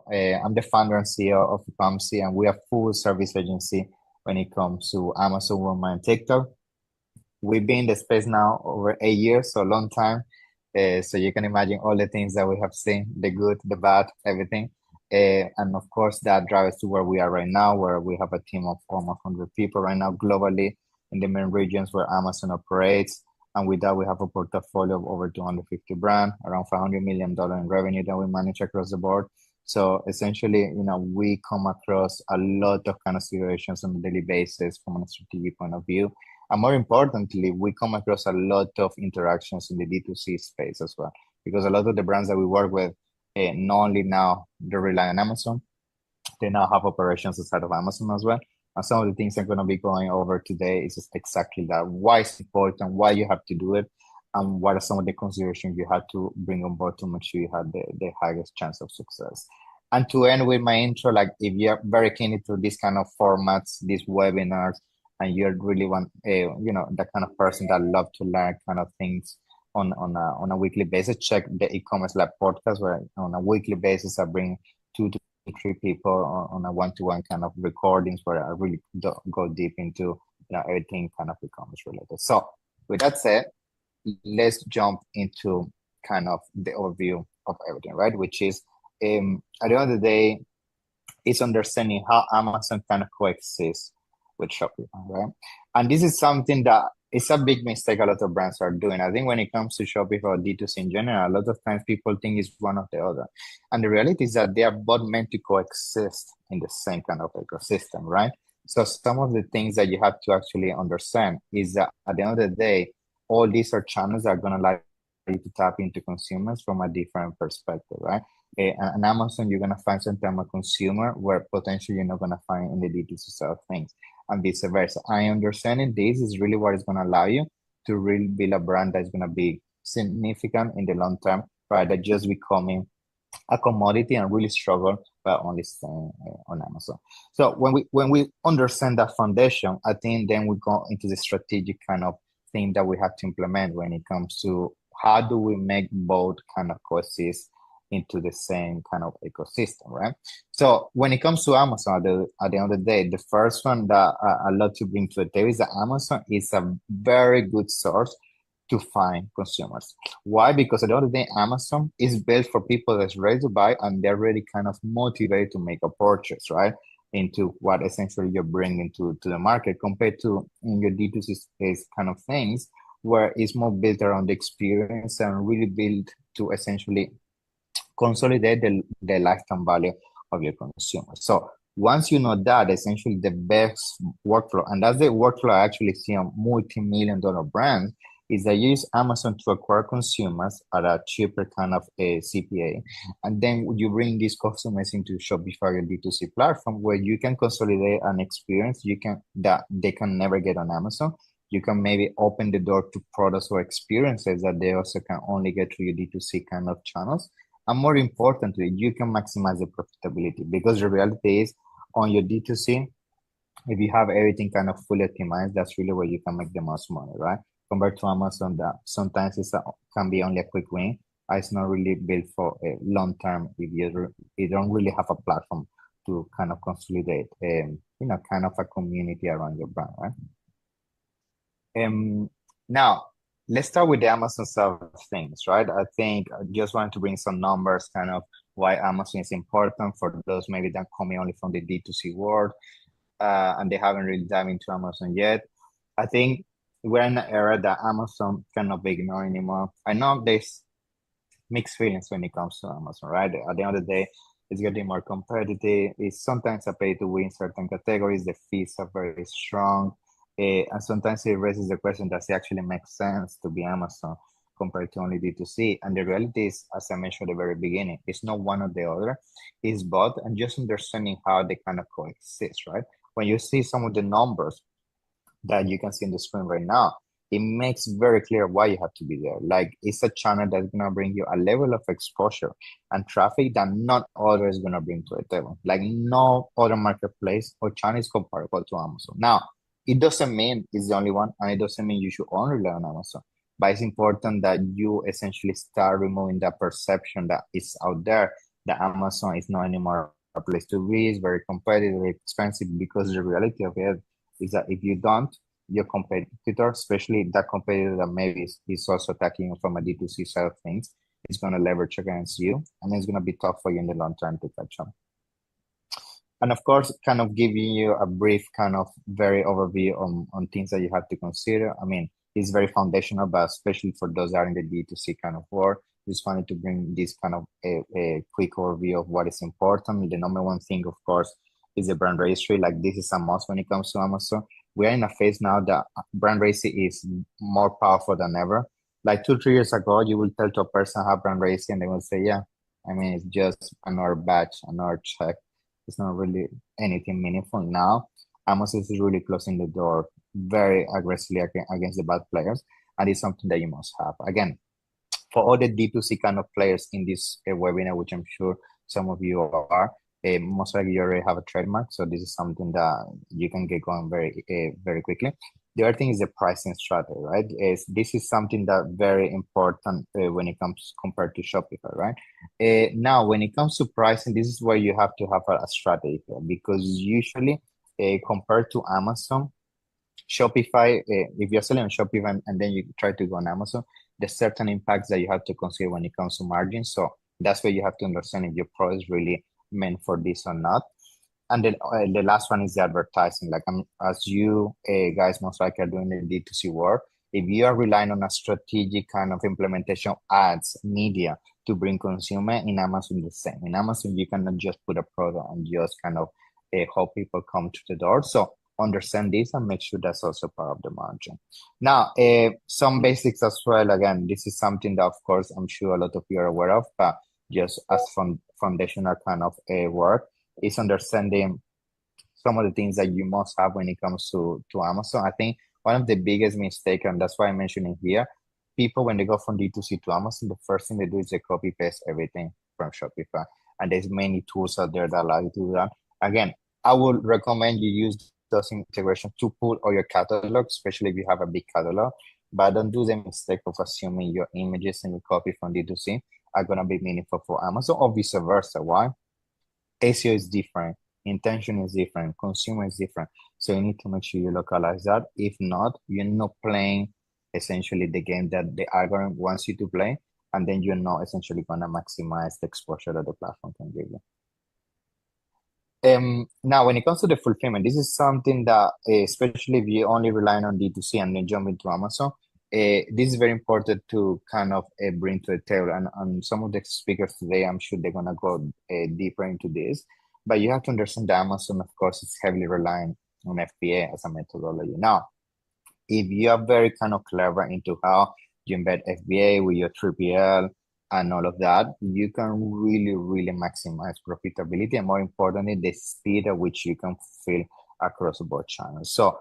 I'm the founder and CEO of Ecomcy, and we are full service agency when it comes to Amazon Woman and TikTok. We've been in the space now over 8 years, so a long time. So you can imagine all the things that we have seen, the good, the bad, everything. And of course, that drives to where we are right now, where we have a team of almost 100 people right now globally in the main regions where Amazon operates. And with that, we have a portfolio of over 250 brands, around $500 million in revenue that we manage across the board. So essentially, we come across a lot of kind of situations on a daily basis from a strategic point of view. And more importantly, we come across a lot of interactions in the D2C space as well, because a lot of the brands that we work with, not only now they rely on Amazon, they now have operations outside of Amazon as well. And some of the things I'm going to be going over today is just exactly that. Why it's important, why you have to do it, and what are some of the considerations you had to bring on board to make sure you had the highest chance of success. And to end with my intro, like if you're very keen into these kind of formats, these webinars, and you really want, the kind of person that love to learn kind of things on a weekly basis, check the e-commerce lab podcast, where on a weekly basis I bring 2 to 3 people on a one-to-one kind of recordings where I really go deep into everything kind of e-commerce related. So with that said, let's jump into kind of the overview of everything, right? Which is at the end of the day, it's understanding how Amazon kind of coexists with Shopify, right? And this is something that it's a big mistake a lot of brands are doing. I think when it comes to Shopify or D2C in general, a lot of times people think it's one or the other. And the reality is that they are both meant to coexist in the same kind of ecosystem, right? So some of the things that you have to actually understand is that at the end of the day, all these are channels that are going to allow you to tap into consumers from a different perspective, right? And Amazon, you're going to find sometimes a consumer where potentially you're not going to find in the D2C side of things, and vice versa. I understanding this is really what is going to allow you to really build a brand that's going to be significant in the long term, rather than just becoming a commodity and really struggle by only staying on Amazon. So when we understand that foundation, I think then we go into the strategic kind of thing that we have to implement when it comes to how do we make both kind of coexist into the same kind of ecosystem, right? So when it comes to Amazon, at the end of the day, the first one that I love to bring to the table is that Amazon is a very good source to find consumers. Why? Because at the end of the day, Amazon is built for people that's ready to buy and they're really kind of motivated to make a purchase, right? Into what essentially you're bringing to the market compared to in your D2C space kind of things, where it's more built around the experience and really built to essentially consolidate the lifetime value of your consumer. So once you know that, essentially the best workflow, and that's the workflow I actually see on multi-million-dollar brands, is that you use Amazon to acquire consumers at a cheaper kind of a CPA. And then you bring these customers into Shopify or D2C platform where you can consolidate an experience that they can never get on Amazon. You can maybe open the door to products or experiences that they also can only get through your D2C kind of channels. And more importantly, you can maximize the profitability, because the reality is on your D2C, if you have everything kind of fully optimized, that's really where you can make the most money, right? Compared to Amazon, that sometimes can be only a quick win. It's not really built for a long term if you don't really have a platform to kind of consolidate, kind of a community around your brand, right? Now, let's start with the Amazon side of things, right? I think I just wanted to bring some numbers, kind of why Amazon is important for those maybe that coming only from the D2C world, and they haven't really dived into Amazon yet. I think we're in an era that Amazon cannot be ignored anymore. I know there's mixed feelings when it comes to Amazon, right? At the end of the day, it's getting more competitive. It's sometimes a pay to win certain categories. The fees are very strong. And sometimes it raises the question, does it actually make sense to be Amazon compared to only D2C? And the reality is, as I mentioned at the very beginning, it's not one or the other, it's both, and just understanding how they kind of coexist, right? When you see some of the numbers that you can see on the screen right now, it makes very clear why you have to be there. Like, it's a channel that's going to bring you a level of exposure and traffic that not other is going to bring to the table. Like, no other marketplace or channel is comparable to Amazon. Now, it doesn't mean it's the only one, and it doesn't mean you should only rely on Amazon. But it's important that you essentially start removing that perception that is out there that Amazon is not anymore a place to be. It's very competitive, very expensive, because the reality of it is that if you don't, your competitor, especially that competitor that maybe is also attacking you from a D2C side of things, is going to leverage against you, and it's going to be tough for you in the long term to catch up. And of course, kind of giving you a brief kind of very overview on things that you have to consider. I mean, it's very foundational, but especially for those that are in the D2C kind of world, just wanted to bring this kind of a quick overview of what is important. The number one thing, of course, is the brand registry. Like, this is a must when it comes to Amazon. We are in a phase now that brand registry is more powerful than ever. Like 2-3 years ago, you will tell to a person how brand registry, and they will say, yeah, I mean, it's just another badge, another check. It's not really anything meaningful now. Amazon is really closing the door very aggressively against the bad players, and it's something that you must have. Again, for all the D2C kind of players in this webinar, which I'm sure some of you are, most likely you already have a trademark, so this is something that you can get going very quickly. The other thing is the pricing strategy, right? This is something that very important when it comes compared to Shopify, right? Now, when it comes to pricing, this is where you have to have a strategy here, because usually compared to Amazon, Shopify, if you're selling on Shopify and then you try to go on Amazon, there's certain impacts that you have to consider when it comes to margin. So that's where you have to understand if your product is really meant for this or not. And then the last one is the advertising. Like, as you guys most likely are doing the D2C work, if you are relying on a strategic kind of implementation of ads, media to bring consumer, in Amazon the same. In Amazon, you cannot just put a product and just kind of hope people come to the door. So understand this and make sure that's also part of the margin. Now, some basics as well. Again, this is something that, of course, I'm sure a lot of you are aware of, but just as foundational kind of work is understanding some of the things that you must have when it comes to Amazon. I think one of the biggest mistakes, and that's why I'm mentioning here, people, when they go from D2C to Amazon, the first thing they do is they copy paste everything from Shopify. And there's many tools out there that allow you to do that. Again, I would recommend you use those integrations to pull all your catalog, especially if you have a big catalog. But don't do the mistake of assuming your images and your copy from D2C are going to be meaningful for Amazon, or vice versa. Why? SEO is different, intention is different, consumer is different. So you need to make sure you localize that. If not, you're not playing essentially the game that the algorithm wants you to play, and then you're not essentially going to maximize the exposure that the platform can give you. Now, when it comes to the fulfillment, this is something that, especially if you're only relying on D2C and then jump into Amazon, this is very important to kind of bring to the table. And some of the speakers today, I'm sure they're going to go deeper into this. But you have to understand that Amazon, of course, is heavily relying on FBA as a methodology. Now, if you are very kind of clever into how you embed FBA with your 3PL and all of that, you can really maximize profitability, and more importantly, the speed at which you can fulfill across both channels. So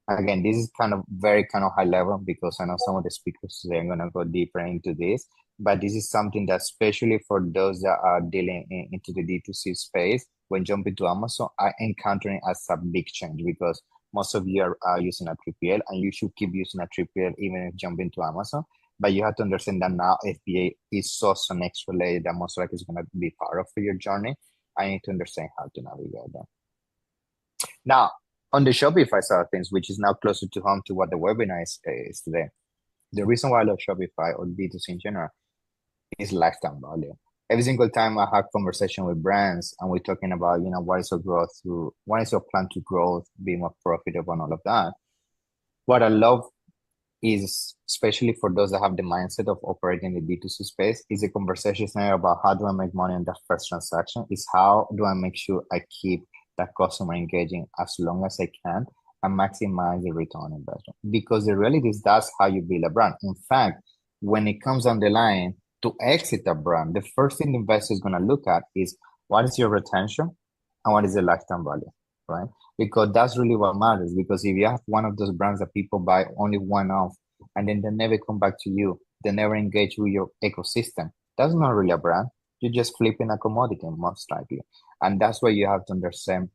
again, this is kind of very kind of high level, because I know some of the speakers today are going to go deeper into this, but this is something that, especially for those that are dealing into the D2C space, when jumping to Amazon, are encountering as a big change, because most of you are using a 3PL, and you should keep using a 3PL even if jumping to Amazon. But you have to understand that now FBA is also next related that most likely is going to be part of your journey. I need to understand how to navigate that. Now, on the Shopify side of things, which is now closer to home to what the webinar is today, the reason why I love Shopify or D2C in general is lifetime value. Every single time I have conversation with brands and we're talking about, what is your growth through, what is your plan to grow, be more profitable and all of that. What I love is, especially for those that have the mindset of operating in the D2C space, is a conversation about how do I make money on that first transaction, is how do I make sure I keep that customer engaging as long as I can and maximize the return on investment. Because the reality is that's how you build a brand. In fact, when it comes down the line to exit a brand, the first thing the investor is going to look at is what is your retention and what is the lifetime value, right? Because that's really what matters. Because if you have one of those brands that people buy only one off and then they never come back to you, they never engage with your ecosystem, that's not really a brand. You're just flipping a commodity, most likely. And that's where you have to understand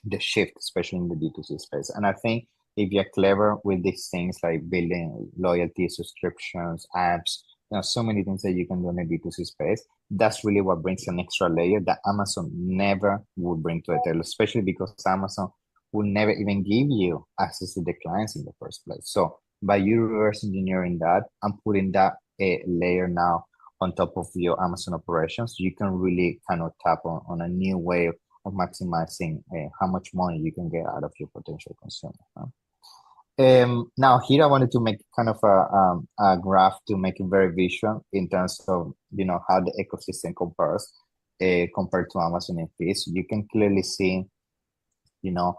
the shift, especially in the D2C space. And I think if you're clever with these things like building loyalty, subscriptions, apps, so many things that you can do in the D2C space, that's really what brings an extra layer that Amazon never would bring to a tailor, especially because Amazon will never even give you access to the clients in the first place. So by you reverse engineering that and putting that layer now on top of your Amazon operations, you can really kind of tap on a new way of maximizing how much money you can get out of your potential consumer. Huh? Now here I wanted to make kind of a graph to make it very visual in terms of, how the ecosystem compares compared to Amazon in fees. You can clearly see, you know,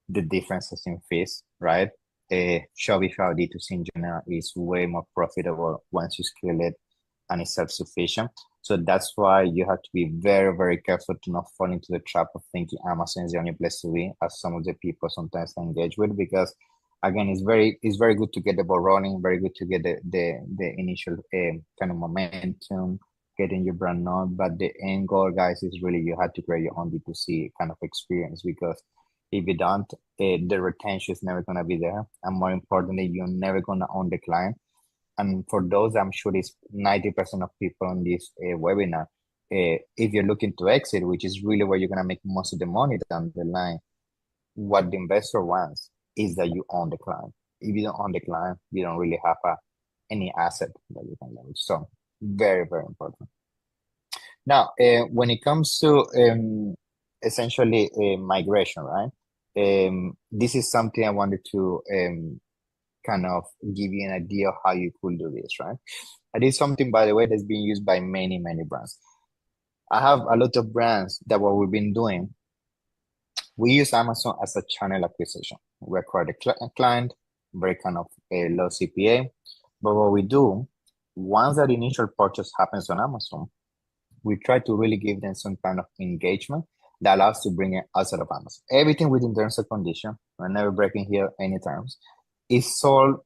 the differences in fees, right? Shopify D2C in general is way more profitable once you scale it and it's self-sufficient. So that's why you have to be very, very careful to not fall into the trap of thinking Amazon is the only place to be, as some of the people sometimes engage with, because again, it's very good to get the ball rolling, very good to get the initial kind of momentum, getting your brand known. But the end goal, guys, is really you have to create your own D2C kind of experience, because if you don't, the retention is never gonna be there, and more importantly, you're never gonna own the client. And for those, I'm sure it's 90% of people on this webinar. If you're looking to exit, which is really where you're gonna make most of the money down the line, what the investor wants is that you own the client. If you don't own the client, you don't really have any asset that you can leverage. So very, very important. Now, when it comes to essentially migration, right? This is something I wanted to kind of give you an idea of how you could do this, right? And this is something, by the way, that's being used by many, many brands. I have a lot of brands that what we've been doing, we use Amazon as a channel acquisition. We acquire the client, very kind of a low CPA. But what we do, once that initial purchase happens on Amazon, we try to really give them some kind of engagement that allows to bring it outside of Amazon. Everything within terms and condition, we're never breaking here any terms, is sold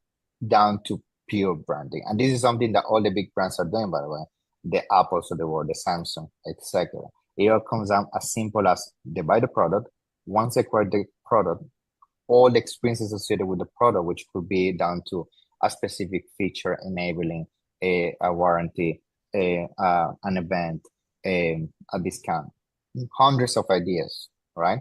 down to pure branding. And this is something that all the big brands are doing, by the way. The Apples of the world, the Samsung, etc. It all comes down as simple as they buy the product. Once they acquire the product, all the experiences associated with the product, which could be down to a specific feature enabling a warranty, an event, a discount, hundreds of ideas, right?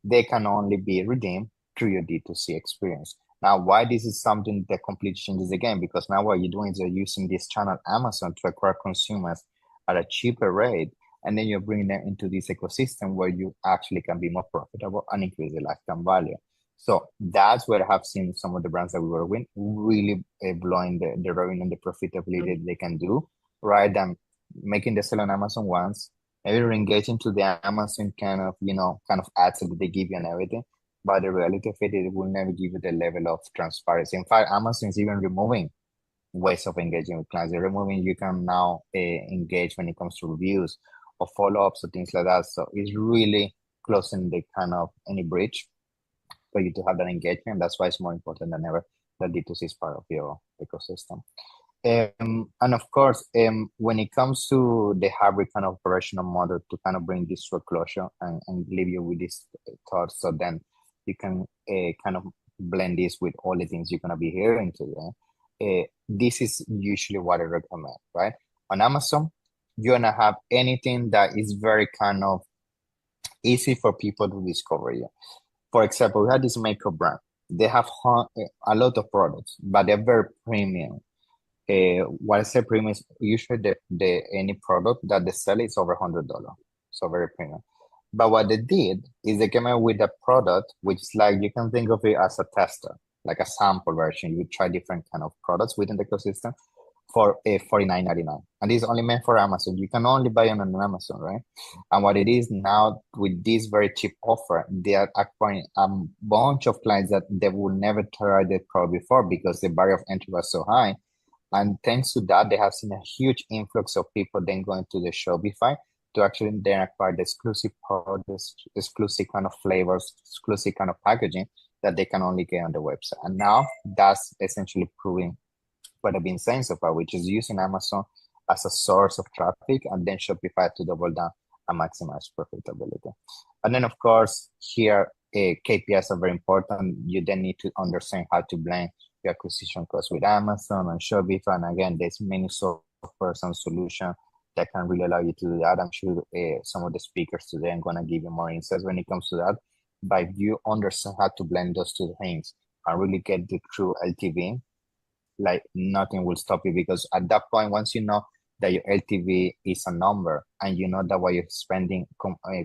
They can only be redeemed through your D2C experience. Now, why this is something that completely changes the game? Because now what you're doing is you're using this channel Amazon to acquire consumers at a cheaper rate, and then you're bringing them into this ecosystem where you actually can be more profitable and increase the lifetime value. So that's where I have seen some of the brands that we were with really blowing the revenue and the profitability they can do, right? And making the sale on Amazon once, maybe re-engaging to the Amazon kind of ads that they give you and everything. But the reality of it will never give you the level of transparency. In fact, Amazon is even removing ways of engaging with clients. They're removing, you can now engage when it comes to reviews or follow-ups or things like that. So it's really closing the kind of any bridge for you to have that engagement. That's why it's more important than ever that D2C is part of your ecosystem. And of course, when it comes to the hybrid kind of operational model, to kind of bring this to a closure and leave you with this thought, so then you can kind of blend this with all the things you're going to be hearing today. This is usually what I recommend, right? On Amazon, you're going to have anything that is very kind of easy for people to discover you. For example, we had this makeup brand. They have a lot of products, but they're very premium. What I say premium is usually the any product that they sell is over $100. So very premium. But what they did is they came out with a product which is like, you can think of it as a tester, like a sample version. You try different kind of products within the ecosystem for $49.99. And this is only meant for Amazon. You can only buy it on Amazon, right? And what it is now, with this very cheap offer, they are acquiring a bunch of clients that they would never try the product before because the barrier of entry was so high. And thanks to that, they have seen a huge influx of people then going to the Shopify to actually then acquire the exclusive products, exclusive kind of flavors, exclusive kind of packaging that they can only get on the website. And now that's essentially proving what I've been saying so far, which is using Amazon as a source of traffic and then Shopify to double down and maximize profitability. And then, of course, here, KPIs are very important. You then need to understand how to blend your acquisition costs with Amazon and Shopify. And again, there's many software and solutions that can really allow you to do that. I'm sure some of the speakers today are gonna give you more insights when it comes to that. But if you understand how to blend those two things and really get the true LTV, like nothing will stop you, because at that point, once you know that your LTV is a number and you know that what you're spending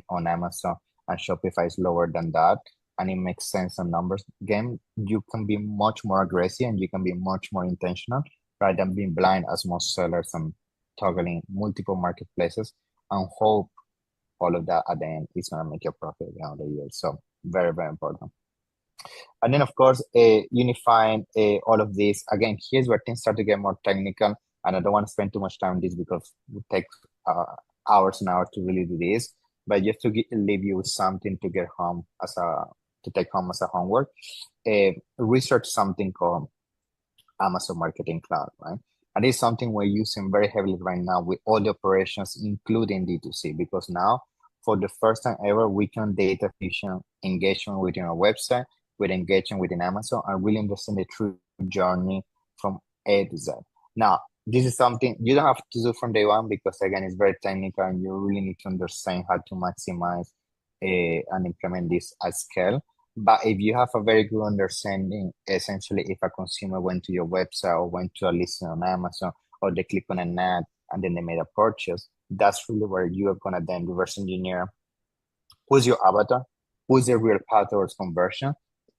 on Amazon and Shopify is lower than that, and it makes sense on numbers game, you can be much more aggressive and you can be much more intentional rather than being blind as most sellers and toggling multiple marketplaces and hope all of that at the end is going to make you a profit at the end of the year. So very, very important. And then, of course, unifying all of this. Again, here's where things start to get more technical. And I don't want to spend too much time on this because it takes hours and hours to really do this. But just to leave you with something to get home to take home as a homework, research something called Amazon Marketing Cloud, right? And it's something we're using very heavily right now with all the operations, including D2C, because now, for the first time ever, we can data fusion engagement within our website, with engagement within Amazon, and really understand the true journey from A to Z. Now, this is something you don't have to do from day one because, again, it's very technical and you really need to understand how to maximize and implement this at scale. But if you have a very good understanding, essentially, if a consumer went to your website or went to a listing on Amazon, or they click on an ad and then they made a purchase, that's really where you are going to then reverse engineer who's your avatar, who's the real path towards conversion.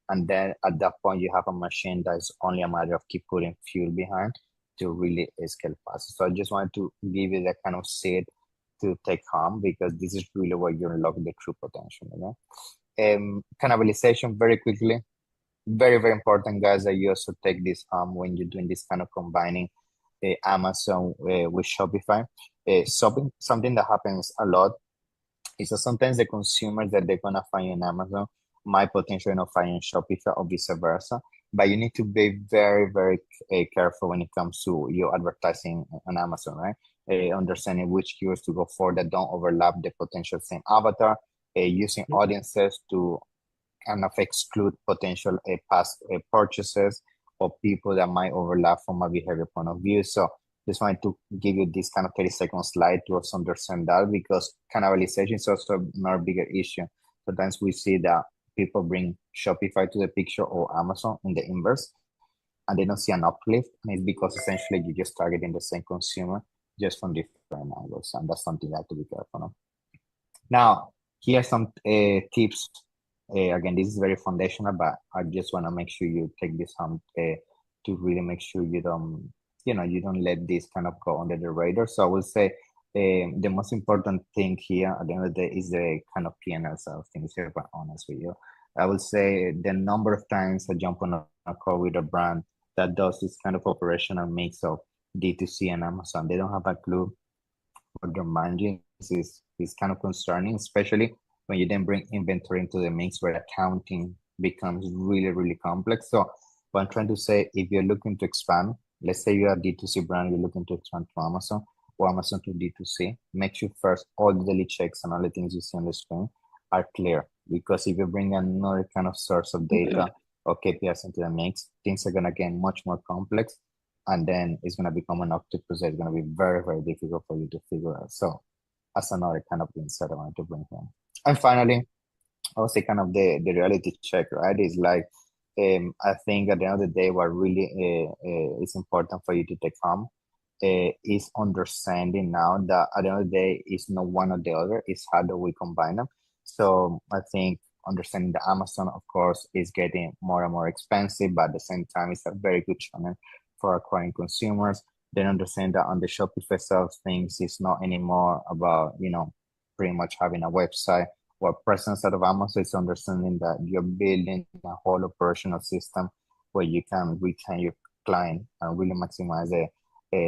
And then at that point, you have a machine that is only a matter of keep putting fuel behind to really scale fast. So I just wanted to give you that kind of seed to take home, because this is really where you unlock the true potential. You know? Cannibalization, very quickly, very, very important, guys, that you also take this when you're doing this kind of combining Amazon with Shopify. Something that happens a lot is that sometimes the consumers that they're gonna find in Amazon might potentially not find in Shopify or vice versa. But you need to be very, very careful when it comes to your advertising on Amazon, right? Understanding which keywords to go for that don't overlap the potential same avatar, using audiences to kind of exclude potential past purchases or people that might overlap from a behavior point of view. So just wanted to give you this kind of 30-second slide to also understand that, because cannibalization is also another bigger issue. Sometimes we see that people bring Shopify to the picture or Amazon in the inverse, and they don't see an uplift. And it's because essentially you're just targeting the same consumer just from different angles. And that's something you have to be careful of. Now, here are some tips. Again, this is very foundational, but I just want to make sure you take this home to really make sure you don't let this kind of go under the radar. So I would say the most important thing here at the end of the day is the kind of P&L side of things, here, but honest with you. I would say the number of times I jump on a call with a brand that does this kind of operational mix of D2C and Amazon, they don't have a clue what their margins is kind of concerning, especially when you then bring inventory into the mix where accounting becomes really, really complex. So what I'm trying to say, if you're looking to expand, let's say you're a D2C brand, you're looking to expand to Amazon or Amazon to D2C, make sure first all the daily checks and all the things you see on the screen are clear. Because if you bring another kind of source of data or KPIs into the mix, things are going to get much more complex. And then it's going to become an octopus that's going to be very, very difficult for you to figure out. So that's another kind of insight I wanted to bring home. And finally, I would say kind of the reality check, right? Is like, I think at the end of the day, what really is important for you to take home is understanding now that at the end of the day, it's not one or the other, it's how do we combine them. So I think understanding that Amazon, of course, is getting more and more expensive, but at the same time, it's a very good channel for acquiring consumers. Then understand that on the Shopify side of things, it's not anymore about, pretty much having a website or presence out of Amazon. It's understanding that you're building a whole operational system where you can retain your client and really maximize the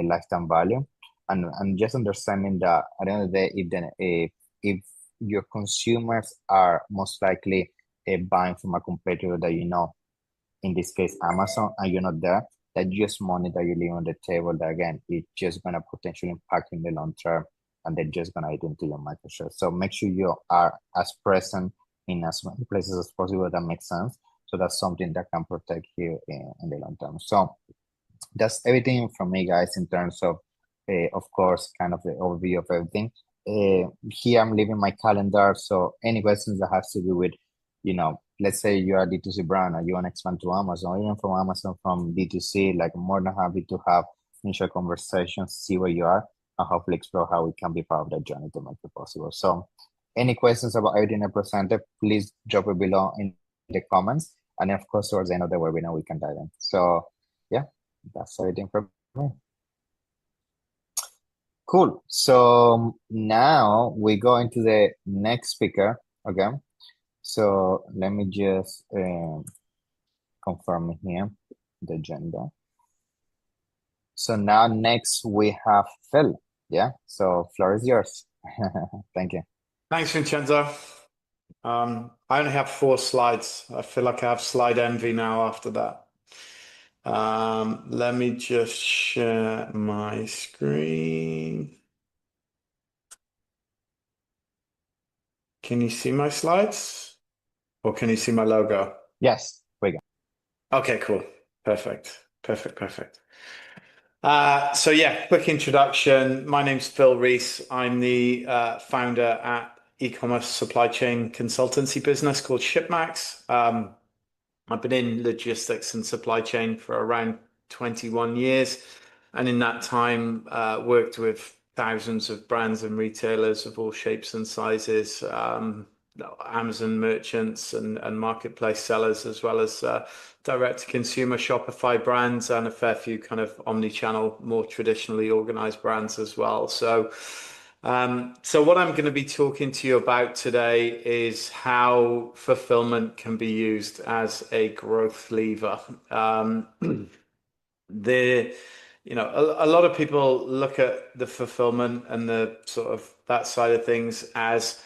lifetime value. And just understanding that at the end of the day, if your consumers are most likely buying from a competitor that in this case Amazon, and you're not there, that's just money that you leave on the table that, again, it's just going to potentially impact in the long term, and they're just going to eat into your market share. So make sure you are as present in as many places as possible that makes sense. So that's something that can protect you in the long term. So that's everything from me, guys, in terms of of course, kind of the overview of everything. Here I'm leaving my calendar, so any questions that has to do with, let's say you are a D2C brand and you want to expand to Amazon, or even from Amazon from D2C, like I'm more than happy to have initial conversations, see where you are, and hopefully explore how we can be part of that journey to make it possible. So any questions about everything I presented, please drop it below in the comments. And of course, towards the end of the webinar, we can dive in. So yeah, that's everything from me. Cool. So now we go into the next speaker. Okay. So let me just confirm here the agenda. So now next we have Phil. Yeah. So floor is yours. Thank you. Thanks, Vincenzo. I only have 4 slides. I feel like I have slide envy now after that. Let me just share my screen. Can you see my slides? Or can you see my logo? Yes, we go. Okay, cool. Perfect. Perfect. So yeah, quick introduction. My name's Phil Rees. I'm the founder at e-commerce supply chain consultancy business called SHIPMAX. I've been in logistics and supply chain for around 21 years. And in that time, worked with thousands of brands and retailers of all shapes and sizes, Amazon merchants and marketplace sellers, as well as direct to consumer Shopify brands and a fair few kind of omni-channel, more traditionally organized brands as well. So what I'm going to be talking to you about today is how fulfillment can be used as a growth lever. A lot of people look at the fulfillment and the sort of that side of things as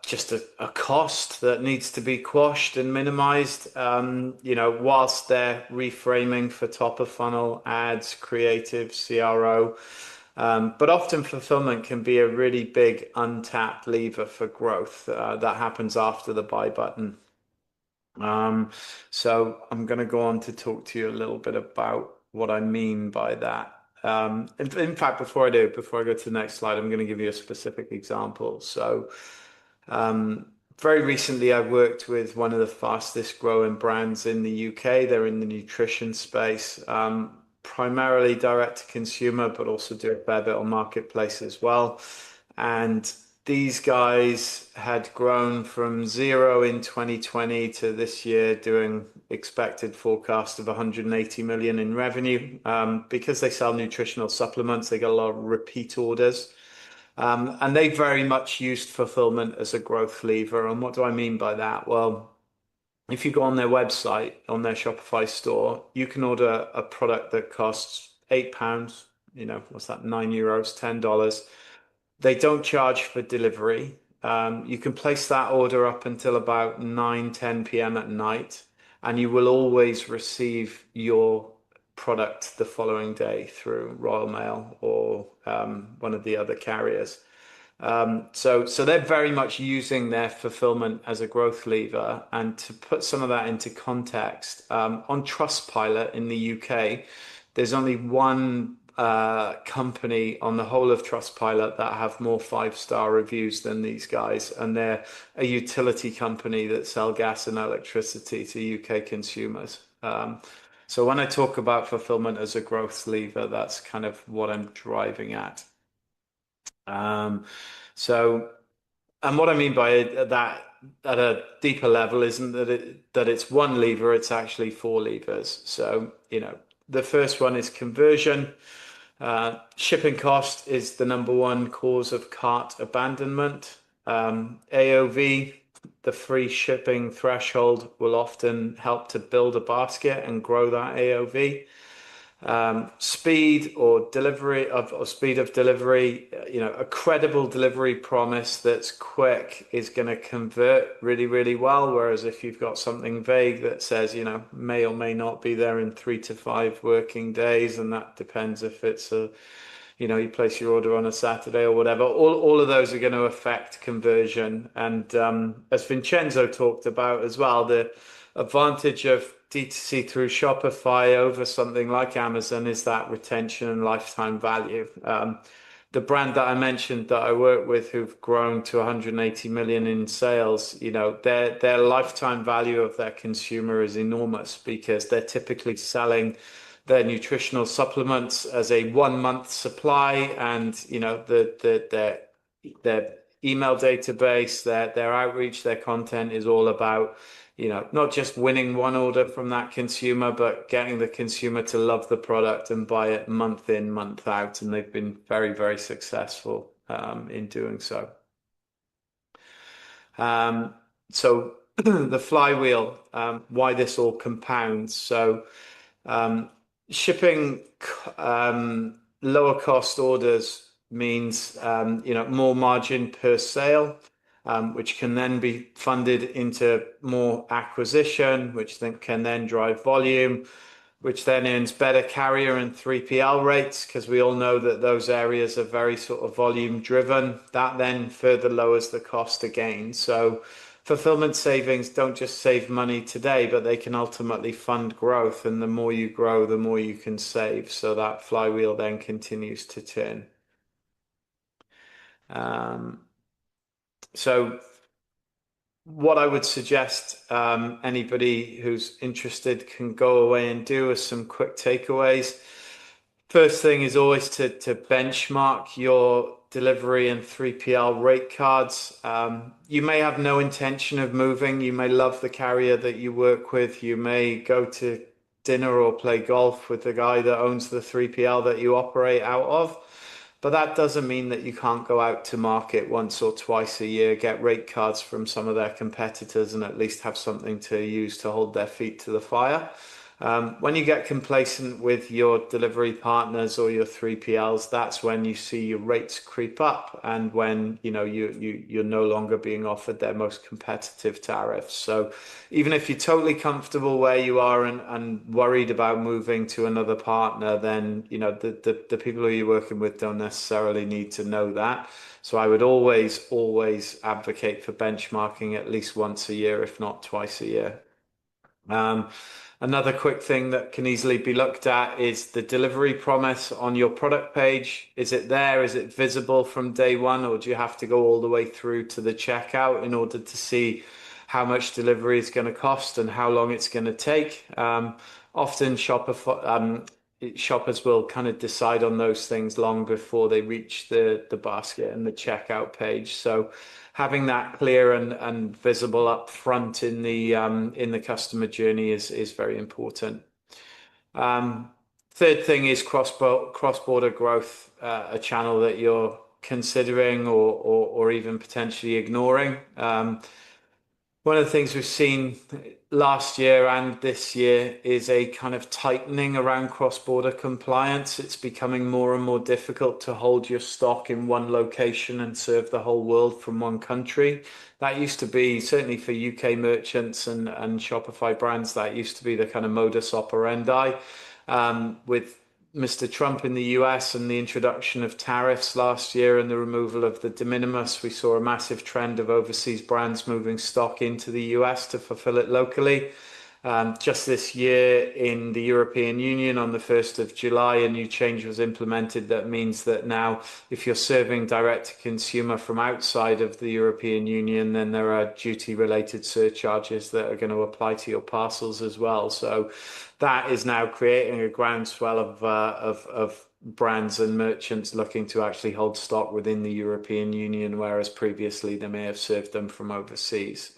just a cost that needs to be quashed and minimized, whilst they're reframing for top of funnel ads, creative, CRO. But often fulfillment can be a really big untapped lever for growth that happens after the buy button. So I'm going to go on to talk to you a little bit about what I mean by that. In fact, before I go to the next slide, I'm going to give you a specific example. So, very recently, I worked with one of the fastest growing brands in the UK. They're in the nutrition space, primarily direct to consumer, but also do a fair bit on marketplace as well. And these guys had grown from 0 in 2020 to this year doing expected forecast of 180 million in revenue. Because they sell nutritional supplements, they get a lot of repeat orders. And they very much used fulfillment as a growth lever. And what do I mean by that? Well, if you go on their website, on their Shopify store, you can order a product that costs £8, what's that, €9, $10. They don't charge for delivery. You can place that order up until about 9, 10 p.m. at night, and you will always receive your product the following day through Royal Mail or one of the other carriers. So they're very much using their fulfillment as a growth lever. And to put some of that into context, on Trustpilot in the UK, there's only one company on the whole of Trustpilot that have more 5-star reviews than these guys, and they're a utility company that sell gas and electricity to UK consumers. So when I talk about fulfillment as a growth lever, that's kind of what I'm driving at. So, and what I mean by that at a deeper level isn't that it's one lever, it's actually 4 levers. So, the first one is conversion. Shipping cost is the number one cause of cart abandonment. AOV, the free shipping threshold, will often help to build a basket and grow that AOV. Speed or speed of delivery, a credible delivery promise that's quick is going to convert really, really well. Whereas if you've got something vague that says, may or may not be there in 3 to 5 working days, and that depends if it's a you place your order on a Saturday or whatever. All of those are going to affect conversion. And as Vincenzo talked about as well, the advantage of DTC through Shopify over something like Amazon is that retention and lifetime value. The brand that I mentioned that I work with, who've grown to 180 million in sales, their lifetime value of their consumer is enormous because they're typically selling their nutritional supplements as a 1 month supply, and their email database, their outreach, their content is all about not just winning one order from that consumer, but getting the consumer to love the product and buy it month in, month out. And they've been very, very successful in doing so. So the flywheel, why this all compounds. So shipping lower cost orders means more margin per sale, which can then be funded into more acquisition, which then can then drive volume, which then earns better carrier and 3PL rates, because we all know that those areas are very sort of volume driven. That then further lowers the cost again. So fulfillment savings don't just save money today, but they can ultimately fund growth. And the more you grow, the more you can save. So that flywheel then continues to turn. So what I would suggest anybody who's interested can go away and do as some quick takeaways. First thing is always to benchmark your delivery and 3PL rate cards. You may have no intention of moving. You may love the carrier that you work with. You may go to dinner or play golf with the guy that owns the 3PL that you operate out of. But that doesn't mean that you can't go out to market once or twice a year, get rate cards from some of their competitors, and at least have something to use to hold their feet to the fire. When you get complacent with your delivery partners or your 3PLs, that's when you see your rates creep up, and when you're no longer being offered their most competitive tariffs. So even if you're totally comfortable where you are and worried about moving to another partner, then the people who you're working with don't necessarily need to know that. So I would always advocate for benchmarking at least once a year, if not twice a year. Another quick thing that can easily be looked at is the delivery promise on your product page. Is it there? Is it visible from day one, or do you have to go all the way through to the checkout in order to see how much delivery is going to cost and how long it's going to take? Often shoppers will kind of decide on those things long before they reach the basket and the checkout page. So having that clear and visible up front in the customer journey is very important. Third thing is cross-border growth, a channel that you're considering or even potentially ignoring. One of the things we've seen last year and this year is a kind of tightening around cross-border compliance. It's becoming more and more difficult to hold your stock in one location and serve the whole world from one country. That used to be, certainly for UK merchants and Shopify brands, that used to be the kind of modus operandi. With Mr. Trump in the US and the introduction of tariffs last year and the removal of the de minimis, we saw a massive trend of overseas brands moving stock into the US to fulfill it locally. Just this year in the European Union, on the 1st of July, a new change was implemented that means that now if you're serving direct to consumer from outside of the European Union, then there are duty related surcharges that are going to apply to your parcels as well. So that is now creating a groundswell of brands and merchants looking to actually hold stock within the European Union, whereas previously they may have served them from overseas.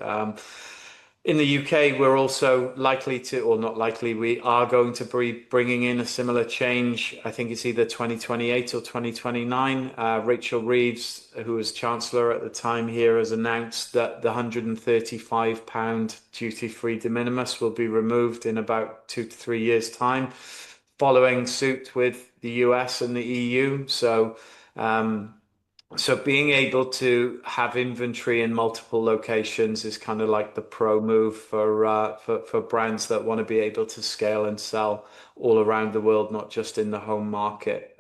In the UK, we're also likely to, or not likely, we are going to be bringing in a similar change. I think it's either 2028 or 2029. Rachel Rees, who was Chancellor at the time here, has announced that the £135 duty-free de minimis will be removed in about 2 to 3 years' time, following suit with the US and the EU. So being able to have inventory in multiple locations is kind of like the pro move for brands that want to be able to scale and sell all around the world, not just in the home market.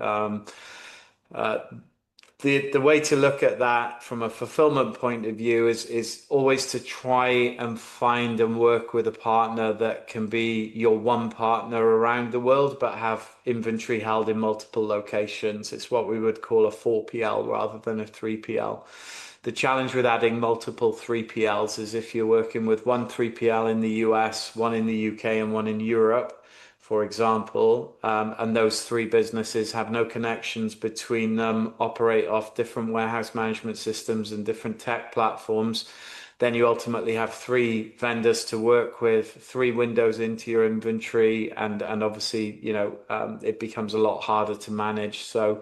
Uh, the way to look at that from a fulfillment point of view is always to try and find and work with a partner that can be your one partner around the world, but have inventory held in multiple locations. It's what we would call a 4PL rather than a 3PL. The challenge with adding multiple 3PLs is if you're working with one 3PL in the US, one in the UK, and one in Europe, for example, and those three businesses have no connections between them, operate off different warehouse management systems and different tech platforms, then you ultimately have three vendors to work with, three windows into your inventory, and obviously, it becomes a lot harder to manage. So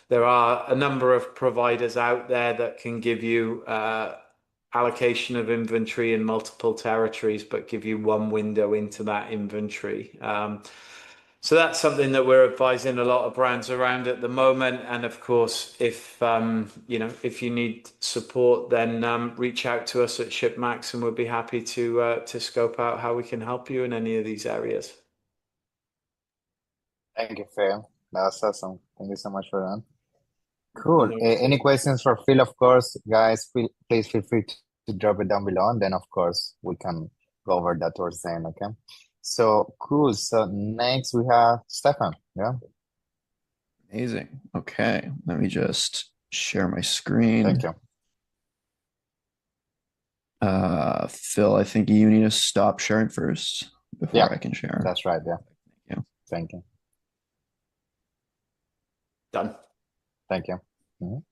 there are a number of providers out there that can give you allocation of inventory in multiple territories, but give you one window into that inventory. So that's something that we're advising a lot of brands around at the moment. And of course, if you need support, then reach out to us at ShipMax, and we'll be happy to scope out how we can help you in any of these areas. Thank you, Phil. That's awesome. Thank you so much for that. Cool. No, Any questions for Phil? Of course, guys, please feel free to drop it down below, and then of course we can go over that towards the end. Okay. So cool. So next we have Stefan. Yeah. Amazing. Okay, let me just share my screen. Thank you. Phil, I think you need to stop sharing first before I can share. That's right. Yeah. Yeah. Thank you. done. Thank you. Mhm.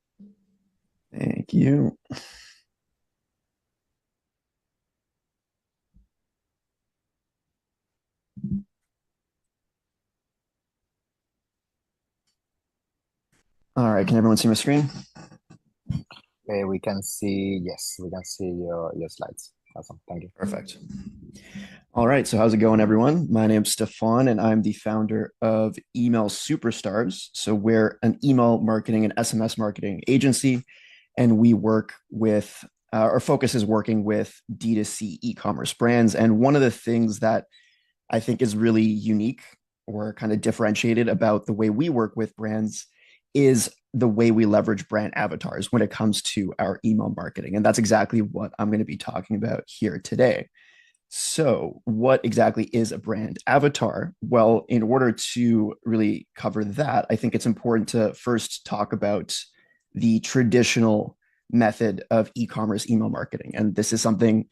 Thank you. All right, can everyone see my screen? We can see, yes, we can see your slides. Awesome. Thank you. Perfect. All right, so how's it going, everyone? My name's Stefan, and I'm the founder of Email Superstars. So we're an email marketing and SMS marketing agency, and we work with, our focus is working with D2C e-commerce brands. And one of the things that I think is really unique or kind of differentiated about the way we work with brands is the way we leverage brand avatars when it comes to our email marketing. And that's exactly what I'm going to be talking about here today. So, what exactly is a brand avatar? Well, in order to really cover that, I think it's important to first talk about the traditional method of e-commerce email marketing. And this is something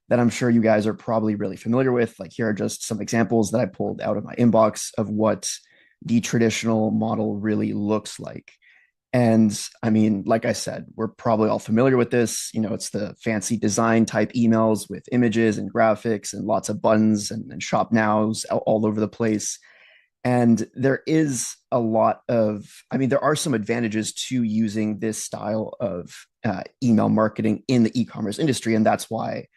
that I'm sure you guys are probably really familiar with. Like, here are just some examples that I pulled out of my inbox of what the traditional model really looks like. And I mean, like I said, we're probably all familiar with this. It's the fancy design type emails with images and graphics and lots of buttons and shop nows all over the place. And there is a lot of, I mean, there are some advantages to using this style of email marketing in the e-commerce industry. And that's why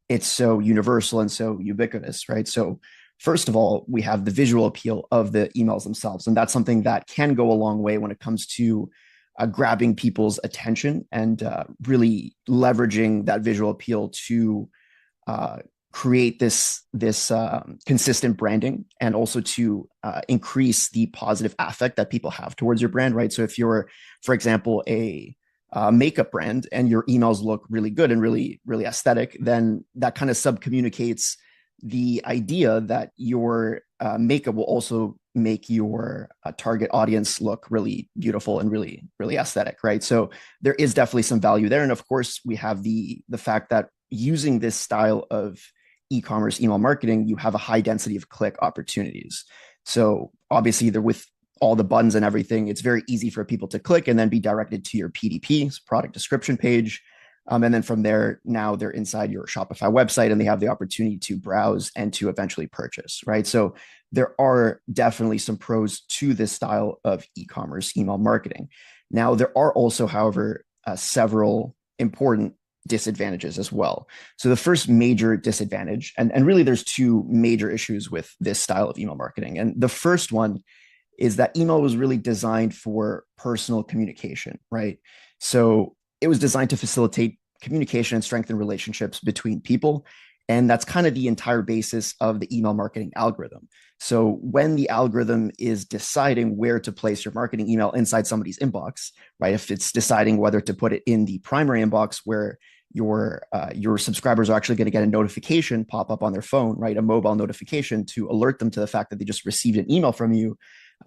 it's so universal and so ubiquitous, right? So first of all, we have the visual appeal of the emails themselves. And that's something that can go a long way when it comes to grabbing people's attention and really leveraging that visual appeal to create this consistent branding, and also to increase the positive affect that people have towards your brand, right? So if you're, for example, a makeup brand and your emails look really good and really, really aesthetic, then that kind of subcommunicates the idea that your makeup will also make your target audience look really beautiful and really, really aesthetic, right? So there is definitely some value there. And of course, we have the fact that using this style of e-commerce email marketing, you have a high density of click opportunities. So obviously, they're with all the buttons and everything, it's very easy for people to click and then be directed to your PDP, product description page. And then from there, now they're inside your Shopify website and they have the opportunity to browse and to eventually purchase, right? So there are definitely some pros to this style of e-commerce email marketing. Now, there are also, however, several important disadvantages as well. So the first major disadvantage, and really there's two major issues with this style of email marketing. And the first one is that email was really designed for personal communication, right? So it was designed to facilitate communication and strengthen relationships between people. And that's kind of the entire basis of the email marketing algorithm. So when the algorithm is deciding where to place your marketing email inside somebody's inbox, right? If it's deciding whether to put it in the primary inbox where your subscribers are actually going to get a notification pop up on their phone, right? A mobile notification to alert them to the fact that they just received an email from you,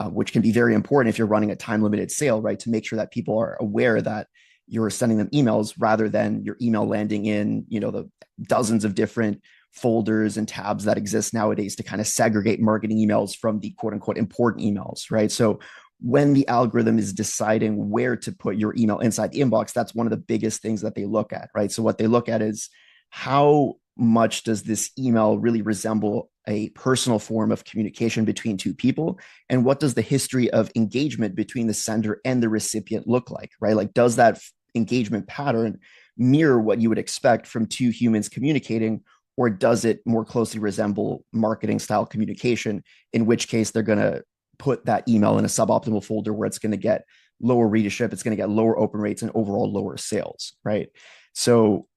which can be very important if you're running a time limited sale, right? To make sure that people are aware that you're sending them emails rather than your email landing in, the dozens of different folders and tabs that exist nowadays to kind of segregate marketing emails from the quote unquote important emails, right? So when the algorithm is deciding where to put your email inside the inbox, that's one of the biggest things that they look at, right? So what they look at is how much does this email really resemble a personal form of communication between two people? And what does the history of engagement between the sender and the recipient look like, right? Like, does that engagement pattern mirror what you would expect from two humans communicating, or does it more closely resemble marketing style communication, in which case they're going to put that email in a suboptimal folder where it's going to get lower readership, it's going to get lower open rates and overall lower sales, right? So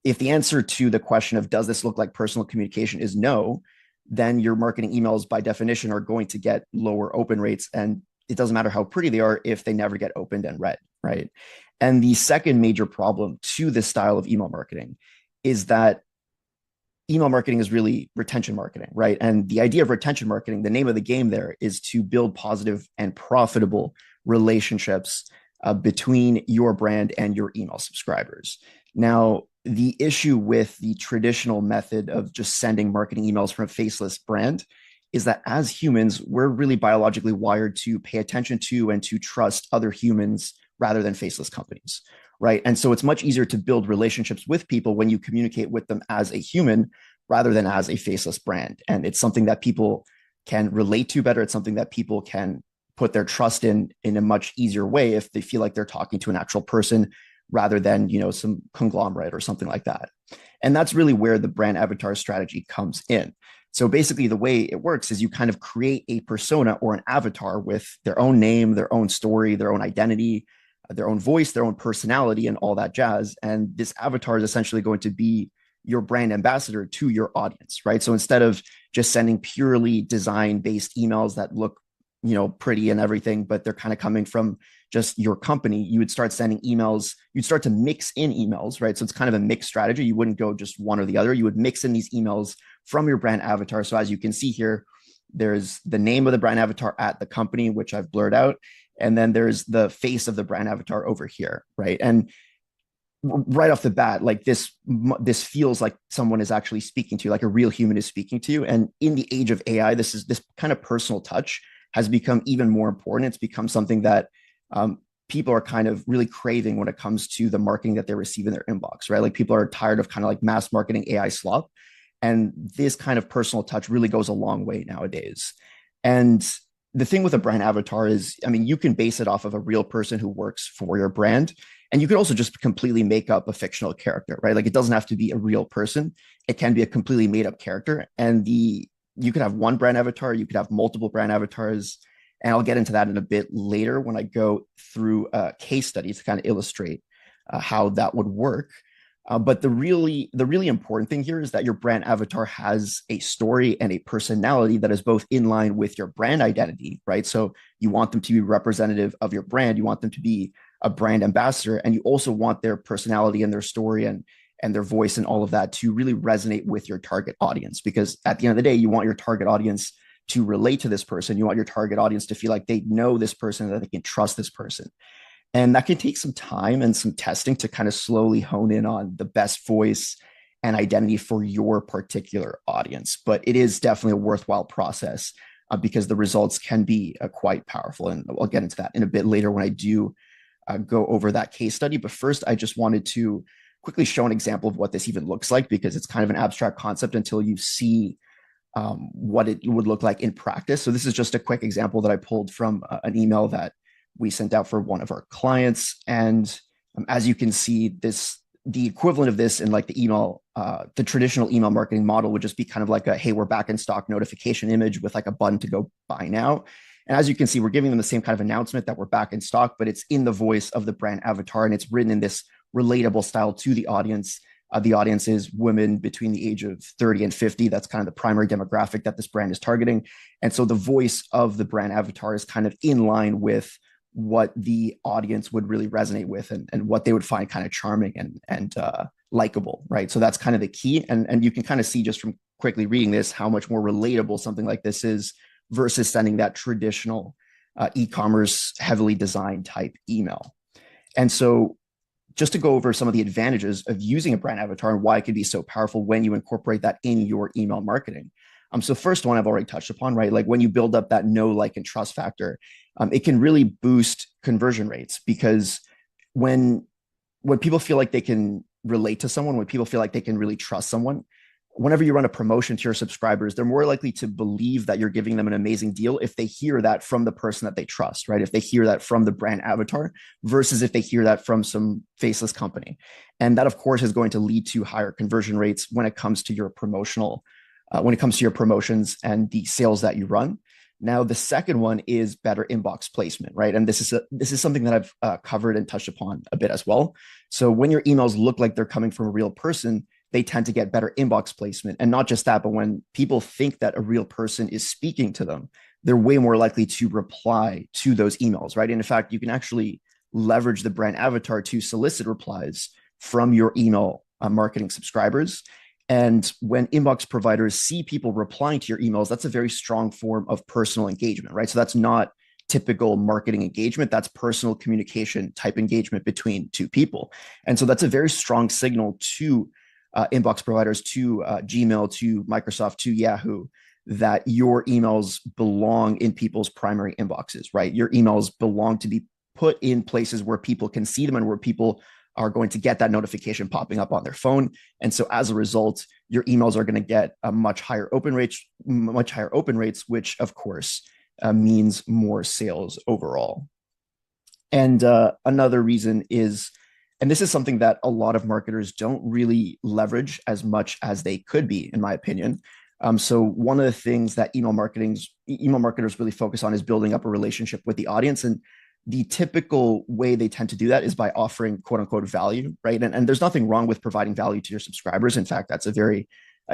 if the answer to the question of does this look like personal communication is no, then your marketing emails by definition are going to get lower open rates, and it doesn't matter how pretty they are if they never get opened and read, right? And the second major problem to this style of email marketing is that email marketing is really retention marketing, right? And the idea of retention marketing, the name of the game there is to build positive and profitable relationships between your brand and your email subscribers. Now, the issue with the traditional method of just sending marketing emails from a faceless brand is that as humans, we're really biologically wired to pay attention to and to trust other humans rather than faceless companies, right? And so it's much easier to build relationships with people when you communicate with them as a human rather than as a faceless brand. And it's something that people can relate to better. It's something that people can put their trust in a much easier way if they feel like they're talking to an actual person rather than, some conglomerate or something like that. And that's really where the brand avatar strategy comes in. So basically the way it works is you kind of create a persona or an avatar with their own name, their own story, their own identity, their own voice, their own personality, and all that jazz. And this avatar is essentially going to be your brand ambassador to your audience, right? So instead of just sending purely design-based emails that look, pretty and everything, but they're kind of coming from just your company, you would start sending emails, you'd start to mix in emails, right? So it's kind of a mixed strategy. You wouldn't go just one or the other. You would mix in these emails from your brand avatar. So as you can see here, there's the name of the brand avatar at the company, which I've blurred out. And then there's the face of the brand avatar over here, right? And right off the bat, like this feels like someone is actually speaking to you, like a real human is speaking to you. And in the age of AI, this kind of personal touch has become even more important. It's become something that people are kind of really craving when it comes to the marketing that they receive in their inbox, right? Like people are tired of kind of like mass marketing AI slop. And this kind of personal touch really goes a long way nowadays. And the thing with a brand avatar is, you can base it off of a real person who works for your brand. And you could also just completely make up a fictional character, right? Like it doesn't have to be a real person. It can be a completely made up character. And you could have one brand avatar, you could have multiple brand avatars. And I'll get into that in a bit later when I go through a case study to kind of illustrate how that would work. But the really important thing here is that your brand avatar has a story and a personality that is both in line with your brand identity, right? So you want them to be representative of your brand. You want them to be a brand ambassador, and you also want their personality and their story and their voice and all of that to really resonate with your target audience. Because at the end of the day, you want your target audience to relate to this person. You want your target audience to feel like they know this person, that they can trust this person. And that can take some time and some testing to kind of slowly hone in on the best voice and identity for your particular audience. But it is definitely a worthwhile process because the results can be quite powerful. And I'll get into that in a bit later when I do go over that case study. But first, I just wanted to quickly show an example of what this even looks like, because it's kind of an abstract concept until you see what it would look like in practice. So this is just a quick example that I pulled from an email that we sent out for one of our clients. And as you can see, the equivalent of this in like the email, the traditional email marketing model would just be kind of like a, hey, we're back in stock notification image with like a button to go buy now. And as you can see, we're giving them the same kind of announcement that we're back in stock, but it's in the voice of the brand avatar, and it's written in this relatable style to the audience The audience is women between the age of 30 and 50. That's kind of the primary demographic that this brand is targeting. And so the voice of the brand avatar is kind of in line with what the audience would really resonate with, and what they would find kind of charming and likable, right? So that's kind of the key. And you can kind of see just from quickly reading this how much more relatable something like this is versus sending that traditional e-commerce heavily designed type email. And so just to go over some of the advantages of using a brand avatar and why it can be so powerful when you incorporate that in your email marketing. So first one I've already touched upon, right? Like when you build up that know, like, and trust factor, it can really boost conversion rates, because when people feel like they can relate to someone, when people feel like they can really trust someone, whenever you run a promotion to your subscribers, they're more likely to believe that you're giving them an amazing deal if they hear that from the person that they trust, right? If they hear that from the brand avatar versus if they hear that from some faceless company. And that, of course, is going to lead to higher conversion rates when it comes to your promotional, when it comes to your promotions and the sales that you run. Now, the second one is better inbox placement, right? And this is something that I've covered and touched upon a bit as well. So when your emails look like they're coming from a real person, they tend to get better inbox placement. And not just that, but when people think that a real person is speaking to them, they're way more likely to reply to those emails, right? And in fact, you can actually leverage the brand avatar to solicit replies from your email marketing subscribers. And when inbox providers see people replying to your emails, that's a very strong form of personal engagement, right? So that's not typical marketing engagement. That's personal communication type engagement between two people. And so that's a very strong signal to inbox providers, to Gmail, to Microsoft, to Yahoo, that your emails belong in people's primary inboxes, right? Your emails belong to be put in places where people can see them and where people are going to get that notification popping up on their phone. And so as a result, your emails are going to get a much higher open rates, which of course means more sales overall. And another reason is, and this is something that a lot of marketers don't really leverage as much as they could be, in my opinion. So one of the things that email marketers really focus on is building up a relationship with the audience. And the typical way they tend to do that is by offering quote unquote value, right? And there's nothing wrong with providing value to your subscribers. In fact, that's a very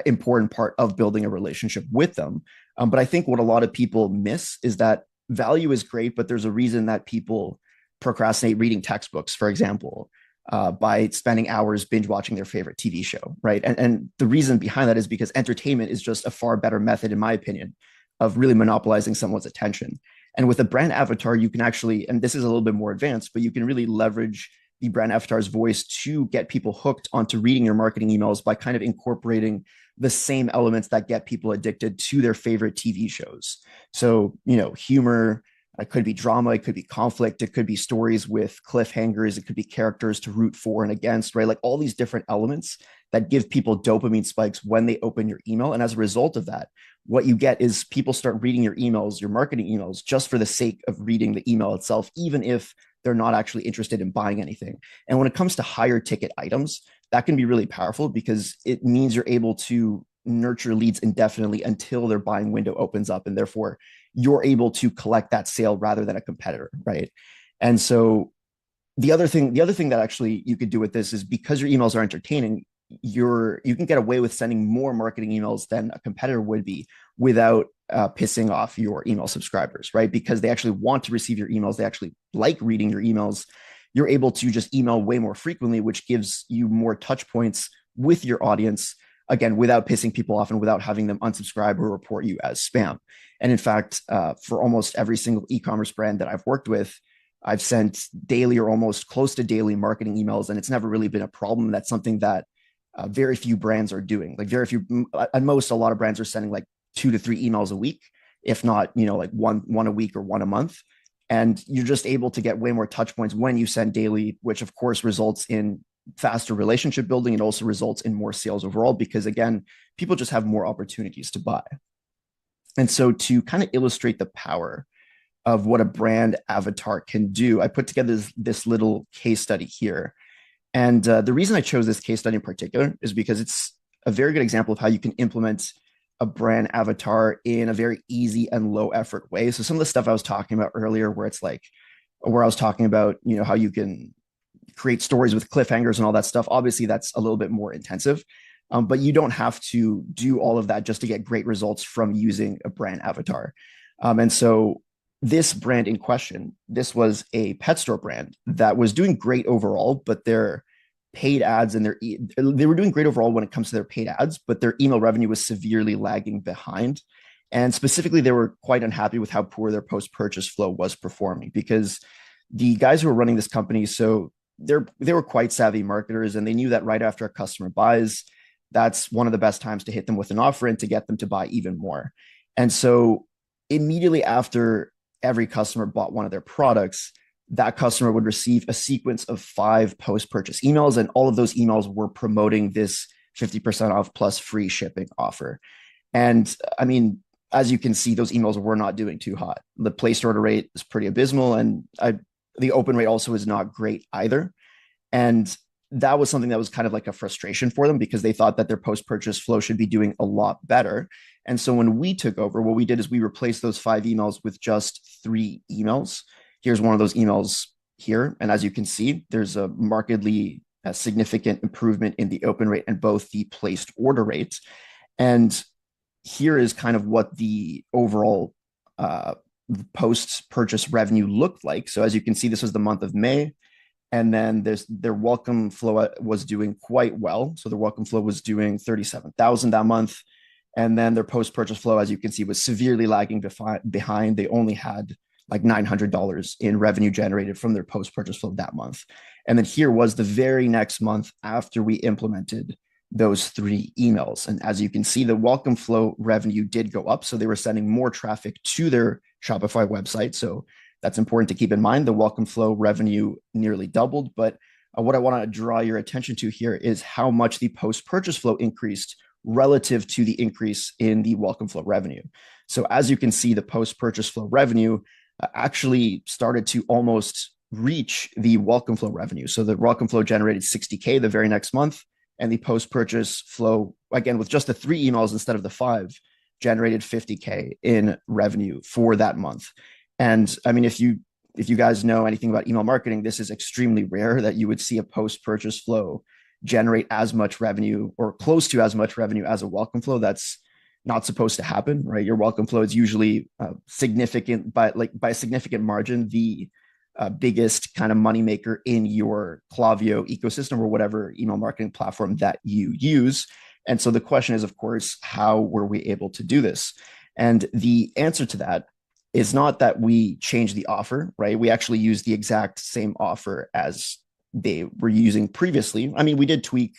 important part of building a relationship with them. But I think what a lot of people miss is that value is great, but there's a reason that people procrastinate reading textbooks, for example, by spending hours binge watching their favorite TV show, right? And the reason behind that is because entertainment is just a far better method, in my opinion, of really monopolizing someone's attention. And with a brand avatar, you can actually, and this is a little bit more advanced, but you can really leverage the brand avatar's voice to get people hooked onto reading your marketing emails by kind of incorporating the same elements that get people addicted to their favorite TV shows. So, humor, it could be drama, it could be conflict, it could be stories with cliffhangers, it could be characters to root for and against, right? Like all these different elements that give people dopamine spikes when they open your email. And as a result of that, what you get is people start reading your emails, your marketing emails, just for the sake of reading the email itself, even if they're not actually interested in buying anything. And when it comes to higher ticket items, that can be really powerful because it means you're able to nurture leads indefinitely until their buying window opens up. And therefore, you're able to collect that sale rather than a competitor, right? And so the other thing that actually you could do with this is, because your emails are entertaining, you can get away with sending more marketing emails than a competitor would be without pissing off your email subscribers, right? Because they actually want to receive your emails. They actually like reading your emails. You're able to just email way more frequently, which gives you more touch points with your audience, again, without pissing people off and without having them unsubscribe or report you as spam. And in fact, for almost every single e-commerce brand that I've worked with, I've sent daily or almost close to daily marketing emails, and it's never really been a problem. That's something that very few brands are doing. Like very few, at most, a lot of brands are sending like 2 to 3 emails a week, if not, like one a week or one a month. And you're just able to get way more touch points when you send daily, which of course results in faster relationship building. It also results in more sales overall, because again, people just have more opportunities to buy. And so to kind of illustrate the power of what a brand avatar can do, I put together this little case study here. And the reason I chose this case study in particular is because it's a very good example of how you can implement a brand avatar in a very easy and low effort way. So some of the stuff I was talking about earlier, where I was talking about, how you can create stories with cliffhangers and all that stuff. Obviously, that's a little bit more intensive, but you don't have to do all of that just to get great results from using a brand avatar. And so this brand in question, this was a pet store brand that was doing great overall, but their paid ads and they were doing great overall when it comes to their paid ads, but their email revenue was severely lagging behind. And specifically, they were quite unhappy with how poor their post-purchase flow was performing, because the guys who were running this company, so they were quite savvy marketers, and they knew that right after a customer buys, that's one of the best times to hit them with an offer and to get them to buy even more. And so immediately after every customer bought one of their products, that customer would receive a sequence of 5 post-purchase emails, and all of those emails were promoting this 50% off plus free shipping offer. And I mean, as you can see, those emails were not doing too hot. The placed order rate is pretty abysmal, and the open rate also is not great either. And that was something that was kind of like a frustration for them, because they thought that their post-purchase flow should be doing a lot better. And so when we took over, what we did is we replaced those 5 emails with just 3 emails. Here's one of those emails here. And as you can see, there's a markedly significant improvement in the open rate and both the placed order rate. And here is kind of what the overall post-purchase revenue looked like. So as you can see, this was the month of May. And then their welcome flow was doing quite well. So their welcome flow was doing 37,000 that month. And then their post-purchase flow, as you can see, was severely lagging behind. They only had like $900 in revenue generated from their post-purchase flow that month. And then here was the very next month after we implemented those 3 emails. And as you can see, the welcome flow revenue did go up. So they were sending more traffic to their Shopify website. So that's important to keep in mind. The welcome flow revenue nearly doubled. But what I want to draw your attention to here is how much the post-purchase flow increased relative to the increase in the welcome flow revenue. So as you can see, the post-purchase flow revenue actually started to almost reach the welcome flow revenue. So the welcome flow generated $60K the very next month, and the post-purchase flow, again, with just the 3 emails instead of the 5, generated $50K in revenue for that month. And I mean, if you guys know anything about email marketing, this is extremely rare that you would see a post-purchase flow generate as much revenue or close to as much revenue as a welcome flow. That's not supposed to happen, right? Your welcome flow is usually significant, by a significant margin, the biggest kind of moneymaker in your Klaviyo ecosystem or whatever email marketing platform that you use. And so the question is, of course, how were we able to do this? And the answer to that is not that we changed the offer, right? We actually used the exact same offer as they were using previously. I mean, we did tweak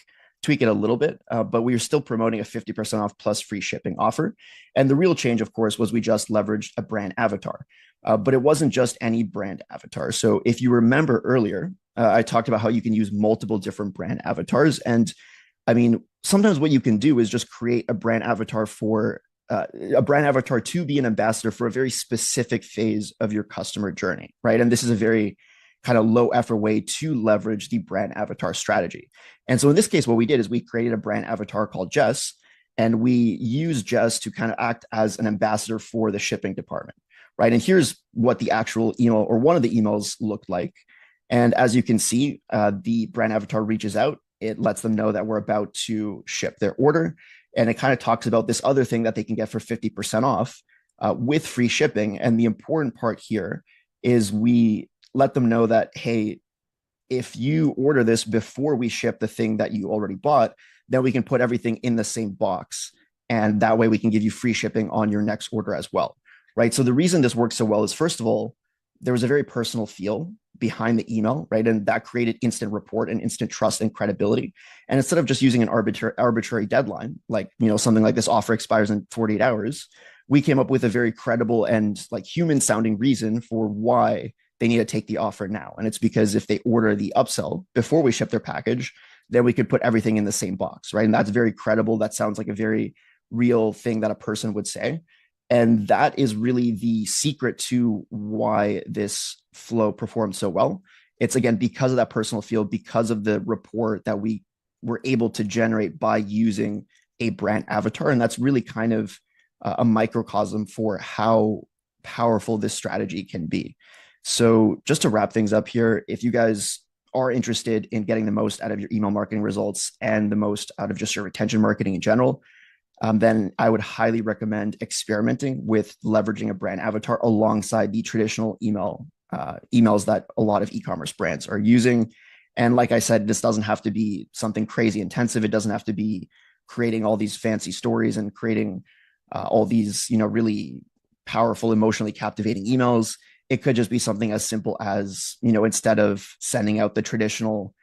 it a little bit, but we were still promoting a 50% off plus free shipping offer. And the real change, of course, was we just leveraged a brand avatar. But it wasn't just any brand avatar. So if you remember earlier, I talked about how you can use multiple different brand avatars. And I mean, sometimes what you can do is just create a brand avatar to be an ambassador for a very specific phase of your customer journey, right? And this is a very kind of low effort way to leverage the brand avatar strategy. And so in this case, what we did is we created a brand avatar called Jess, and we used Jess to kind of act as an ambassador for the shipping department, right? And here's what the actual email or one of the emails looked like. And as you can see, the brand avatar reaches out. It lets them know that we're about to ship their order. And it kind of talks about this other thing that they can get for 50% off with free shipping. And the important part here is we let them know that, hey, if you order this before we ship the thing that you already bought, then we can put everything in the same box. And that way we can give you free shipping on your next order as well, right? So the reason this works so well is, first of all, there was a very personal feel behind the email, right? And that created instant rapport and instant trust and credibility. And instead of just using an arbitrary deadline, like, something like this offer expires in 48 hours, we came up with a very credible and like human sounding reason for why they need to take the offer now. And it's because if they order the upsell before we ship their package, then we could put everything in the same box, right? And that's very credible. That sounds like a very real thing that a person would say. And that is really the secret to why this flow performed so well. It's, again, because of that personal feel, because of the rapport that we were able to generate by using a brand avatar. And that's really kind of a microcosm for how powerful this strategy can be. So just to wrap things up here, if you guys are interested in getting the most out of your email marketing results and the most out of just your retention marketing in general, then I would highly recommend experimenting with leveraging a brand avatar alongside the traditional emails that a lot of e-commerce brands are using. And like I said, this doesn't have to be something crazy intensive. It doesn't have to be creating all these fancy stories and creating all these, really powerful, emotionally captivating emails. It could just be something as simple as, instead of sending out the traditional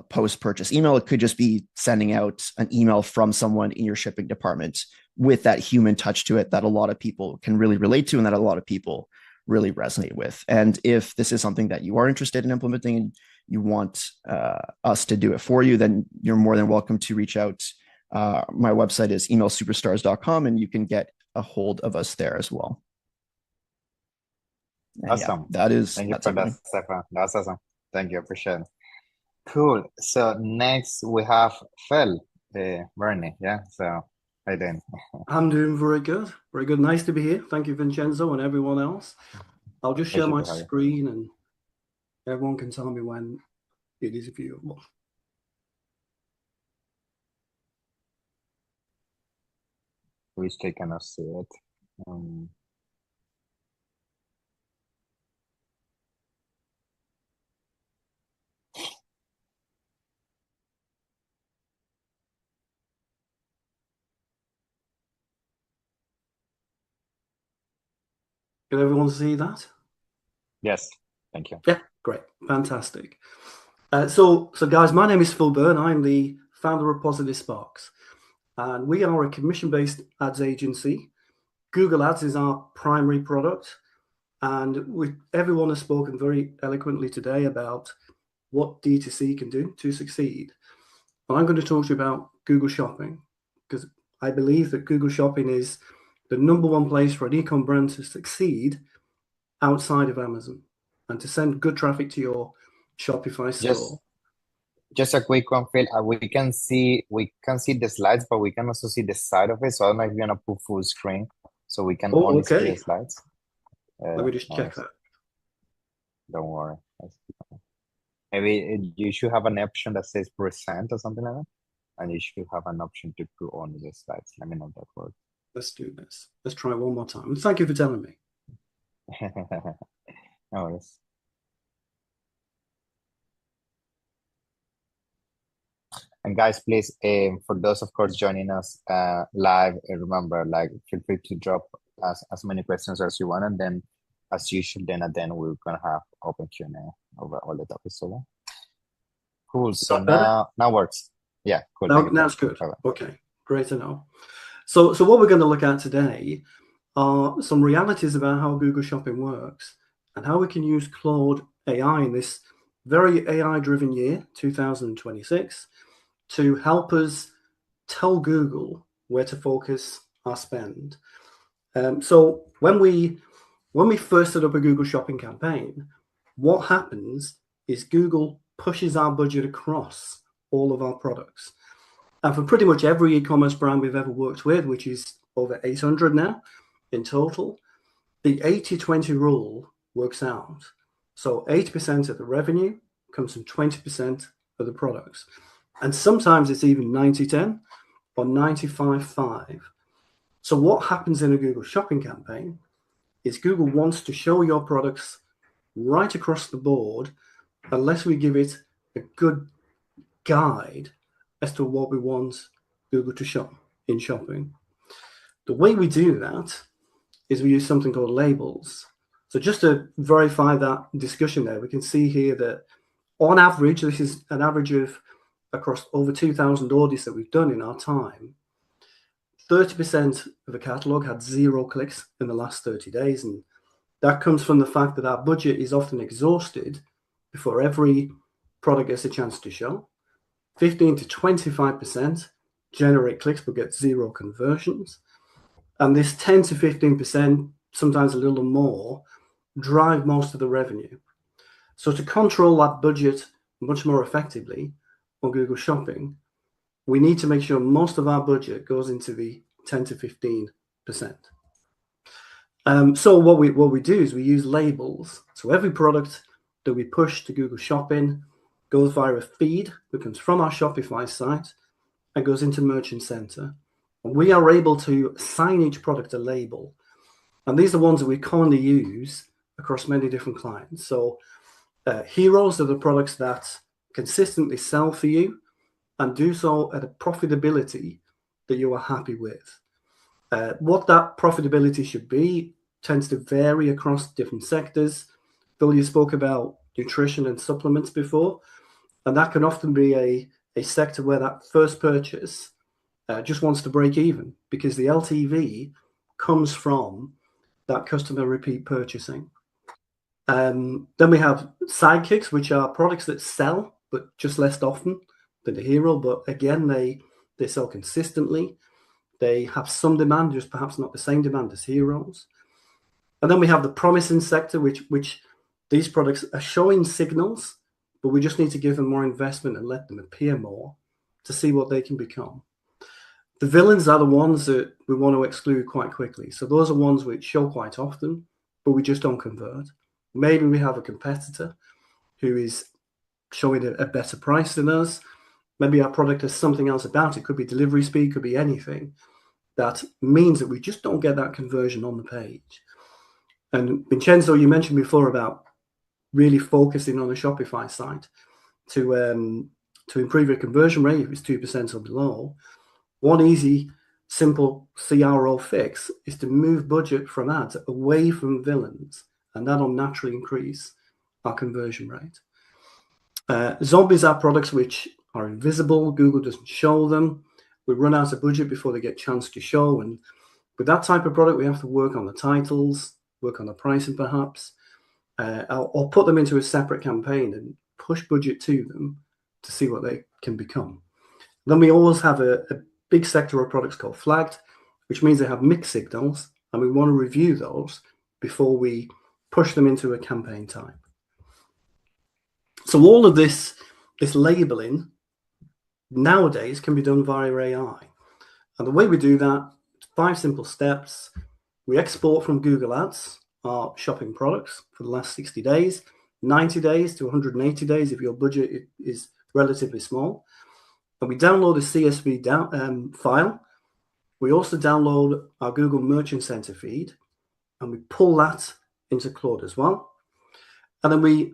post-purchase email, it could just be sending out an email from someone in your shipping department with that human touch to it that a lot of people can really relate to and that a lot of people really resonate with. And if this is something that you are interested in implementing and you want us to do it for you, then you're more than welcome to reach out. My website is emailsuperstars.com, and you can get a hold of us there as well. And awesome. Yeah, Thank you for that, Stefan. That's awesome. Thank you. Appreciate it. Cool. So next we have Phil, Byrne. Yeah. So hi then. I'm doing very good. Very good. Nice to be here. Thank you, Vincenzo, and everyone else. I'll just share my screen and everyone can tell me when it is viewable. Which they cannot see it. Can everyone see that? Yes. Thank you. Yeah, great. Fantastic. So guys, my name is Phil Byrne. I'm the founder of Positive Sparks, and we are a commission-based ads agency. Google Ads is our primary product, and everyone has spoken very eloquently today about what DTC can do to succeed. And I'm going to talk to you about Google Shopping, because I believe that Google Shopping is the #1 place for an e-com brand to succeed outside of Amazon and to send good traffic to your Shopify store. Just a quick one, Phil. We can see the slides, but we can also see the side of it. So I don't know if you're gonna put full screen, so we can only see the slides. Let me just check that. Don't worry. Maybe you should have an option that says present or something like that, and you should have an option to put only the slides. Let me know if that works. Let's do this. Let's try one more time. Thank you for telling me. No worries. And guys, please, for those, of course, joining us live, remember, feel free to drop as many questions as you want, and then, as usual, then at the end, we're gonna have open Q&A over all the topics. So, cool. So now works. Yeah, cool. Now it's good. Okay, great to know. So what we're going to look at today are some realities about how Google Shopping works and how we can use Claude AI in this very AI-driven year, 2026, to help us tell Google where to focus our spend. So when we first set up a Google Shopping campaign, what happens is Google pushes our budget across all of our products. And for pretty much every e-commerce brand we've ever worked with, which is over 800 now in total, the 80-20 rule works out. So 80% of the revenue comes from 20% of the products. And sometimes it's even 90-10 or 95-5. So what happens in a Google Shopping campaign is Google wants to show your products right across the board unless we give it a good guide as to what we want Google to show in shopping. The way we do that is we use something called labels. So just to verify that discussion there, we can see here that on average, this is an average of across over 2,000 audits that we've done in our time, 30% of the catalog had 0 clicks in the last 30 days. And that comes from the fact that our budget is often exhausted before every product gets a chance to show. 15 to 25% generate clicks but get 0 conversions. And this 10 to 15%, sometimes a little more, drive most of the revenue. So to control that budget much more effectively on Google Shopping, we need to make sure most of our budget goes into the 10 to 15%. So what we do is we use labels. So every product that we push to Google Shopping goes via a feed that comes from our Shopify site and goes into Merchant Center. And we are able to assign each product a label. And these are the ones that we commonly use across many different clients. So heroes are the products that consistently sell for you and do so at a profitability that you are happy with. What that profitability should be tends to vary across different sectors. Phil, you spoke about nutrition and supplements before, and that can often be a sector where that first purchase just wants to break even because the LTV comes from that customer repeat purchasing. Then we have sidekicks, which are products that sell, but just less often than the hero. But again, they sell consistently. They have some demand, just perhaps not the same demand as heroes. And then we have the promising sector, which these products are showing signals, but we just need to give them more investment and let them appear more to see what they can become. The villains are the ones that we want to exclude quite quickly. So those are ones which show quite often, but we just don't convert. Maybe we have a competitor who is showing a better price than us. Maybe our product has something else about it. Could be delivery speed, could be anything. That means that we just don't get that conversion on the page. And Vincenzo, you mentioned before about really focusing on a Shopify site to improve your conversion rate if it's 2% or below. One easy, simple CRO fix is to move budget from ads away from villains, and that'll naturally increase our conversion rate. Zombies are products which are invisible. Google doesn't show them. We run out of budget before they get a chance to show. And with that type of product, we have to work on the titles, work on the pricing perhaps, or put them into a separate campaign and push budget to them to see what they can become. Then we always have a big sector of products called flagged, which means they have mixed signals, and we want to review those before we push them into a campaign type. So all of this labeling nowadays can be done via AI. And the way we do that, 5 simple steps. We export from Google Ads our shopping products for the last 60 days, 90 days to 180 days if your budget is relatively small. And we download a CSV file. We also download our Google Merchant Center feed, and we pull that into Claude as well. And then we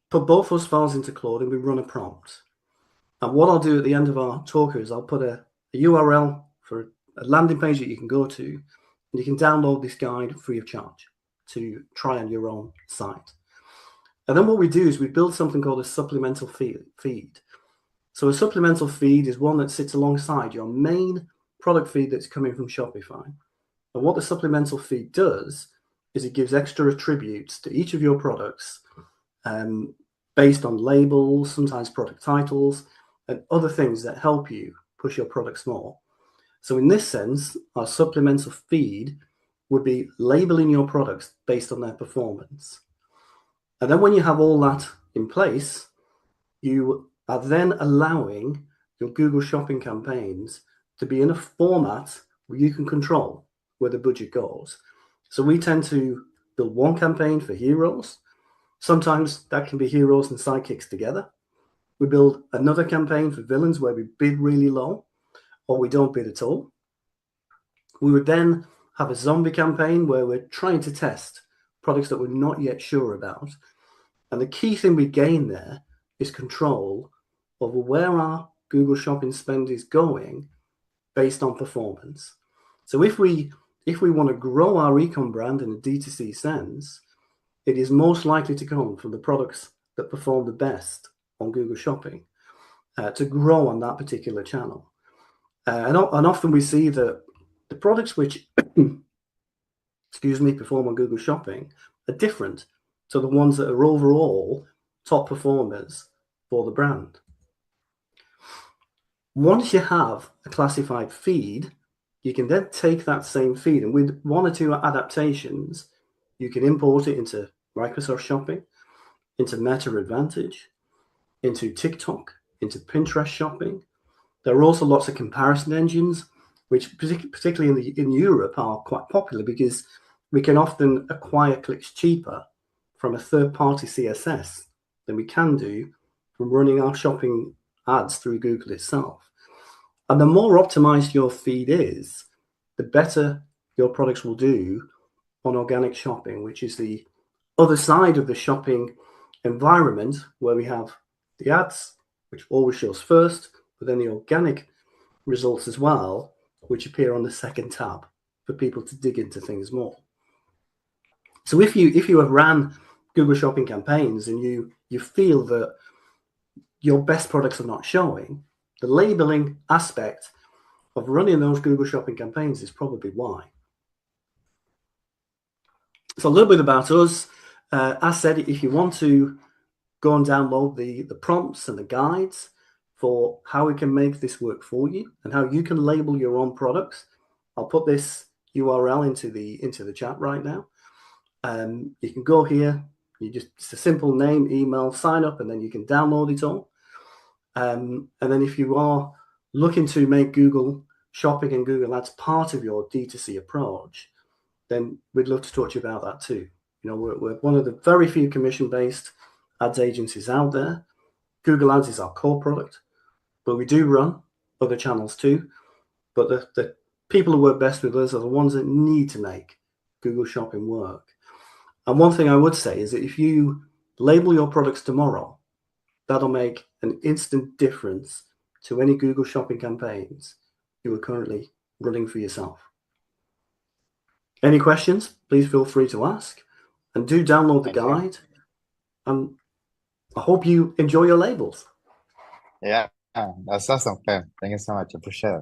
put both those files into Claude and we run a prompt. And what I'll do at the end of our talk is I'll put a URL for a landing page that you can go to, and you can download this guide free of charge to try on your own site. And then what we do is we build something called a supplemental feed. So a supplemental feed is one that sits alongside your main product feed that's coming from Shopify. And what the supplemental feed does is it gives extra attributes to each of your products based on labels, sometimes product titles, and other things that help you push your products more. So in this sense, our supplemental feed would be labeling your products based on their performance. And then when you have all that in place, you are then allowing your Google Shopping campaigns to be in a format where you can control where the budget goes. So we tend to build one campaign for heroes. Sometimes that can be heroes and sidekicks together. We build another campaign for villains where we bid really low or we don't bid at all. We would then have a zombie campaign where we're trying to test products that we're not yet sure about. And the key thing we gain there is control over where our Google Shopping spend is going based on performance. So if we want to grow our ecom brand in a DTC sense, it is most likely to come from the products that perform the best on Google Shopping to grow on that particular channel. And often we see that the products which perform on Google Shopping are different to the ones that are overall top performers for the brand. Once you have a classified feed, you can then take that same feed and with 1 or 2 adaptations, you can import it into Microsoft Shopping, into Meta Advantage, into TikTok, into Pinterest Shopping. There are also lots of comparison engines, which particularly in Europe are quite popular because we can often acquire clicks cheaper from a third-party CSS than we can do from running our shopping ads through Google itself. And the more optimized your feed is, the better your products will do on organic shopping, which is the other side of the shopping environment, where we have the ads, which always shows first, but then the organic results as well, which appear on the second tab for people to dig into things more. So if you have ran Google Shopping campaigns and you feel that your best products are not showing, the labeling aspect of running those Google Shopping campaigns is probably why. So a little bit about us. As said, if you want to go and download the prompts and the guides for how we can make this work for you and how you can label your own products, I'll put this URL into the chat right now. You can go here. It's a simple name, email, sign up, and then you can download it all. And then if you are looking to make Google Shopping and Google Ads part of your D2C approach, then we'd love to talk to you about that too. You know, we're one of the very few commission-based ads agencies out there. Google Ads is our core product, but we do run other channels too. But the people who work best with us are the ones that need to make Google Shopping work. And one thing I would say is that if you label your products tomorrow, that'll make an instant difference to any Google Shopping campaigns you are currently running for yourself. Any questions, please feel free to ask, and do download the guide. And I hope you enjoy your labels. Yeah, that's awesome, Clem. Thank you so much. I appreciate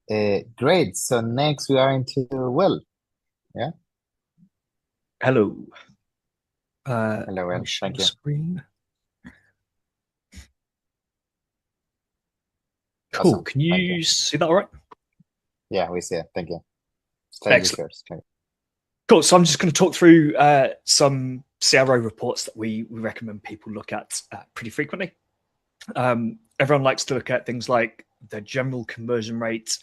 it. Great. So next we are into Will. Yeah. Hello. Hello, Will. Thank you. Screen. Cool. Awesome. Can you see that all right? Yeah, we see it. Thank you. Excellent. Cool. So I'm just going to talk through some CRO reports that we recommend people look at pretty frequently. Everyone likes to look at things like the general conversion rate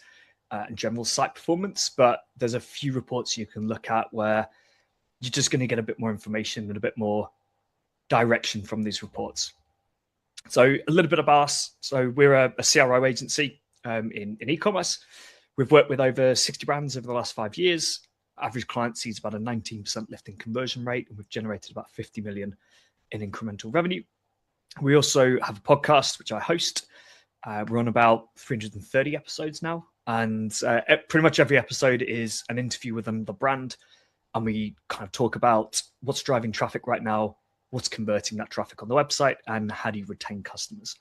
and general site performance, but there's a few reports you can look at where you're just going to get a bit more information and a bit more direction from these reports. So a little bit about us. So we're a CRO agency in e-commerce. We've worked with over 60 brands over the last 5 years. Average client sees about a 19% lift in conversion rate, and we've generated about 50 million in incremental revenue. We also have a podcast, which I host. We're on about 330 episodes now, and pretty much every episode is an interview with another brand, and we kind of talk about what's driving traffic right now, what's converting that traffic on the website, and how do you retain customers.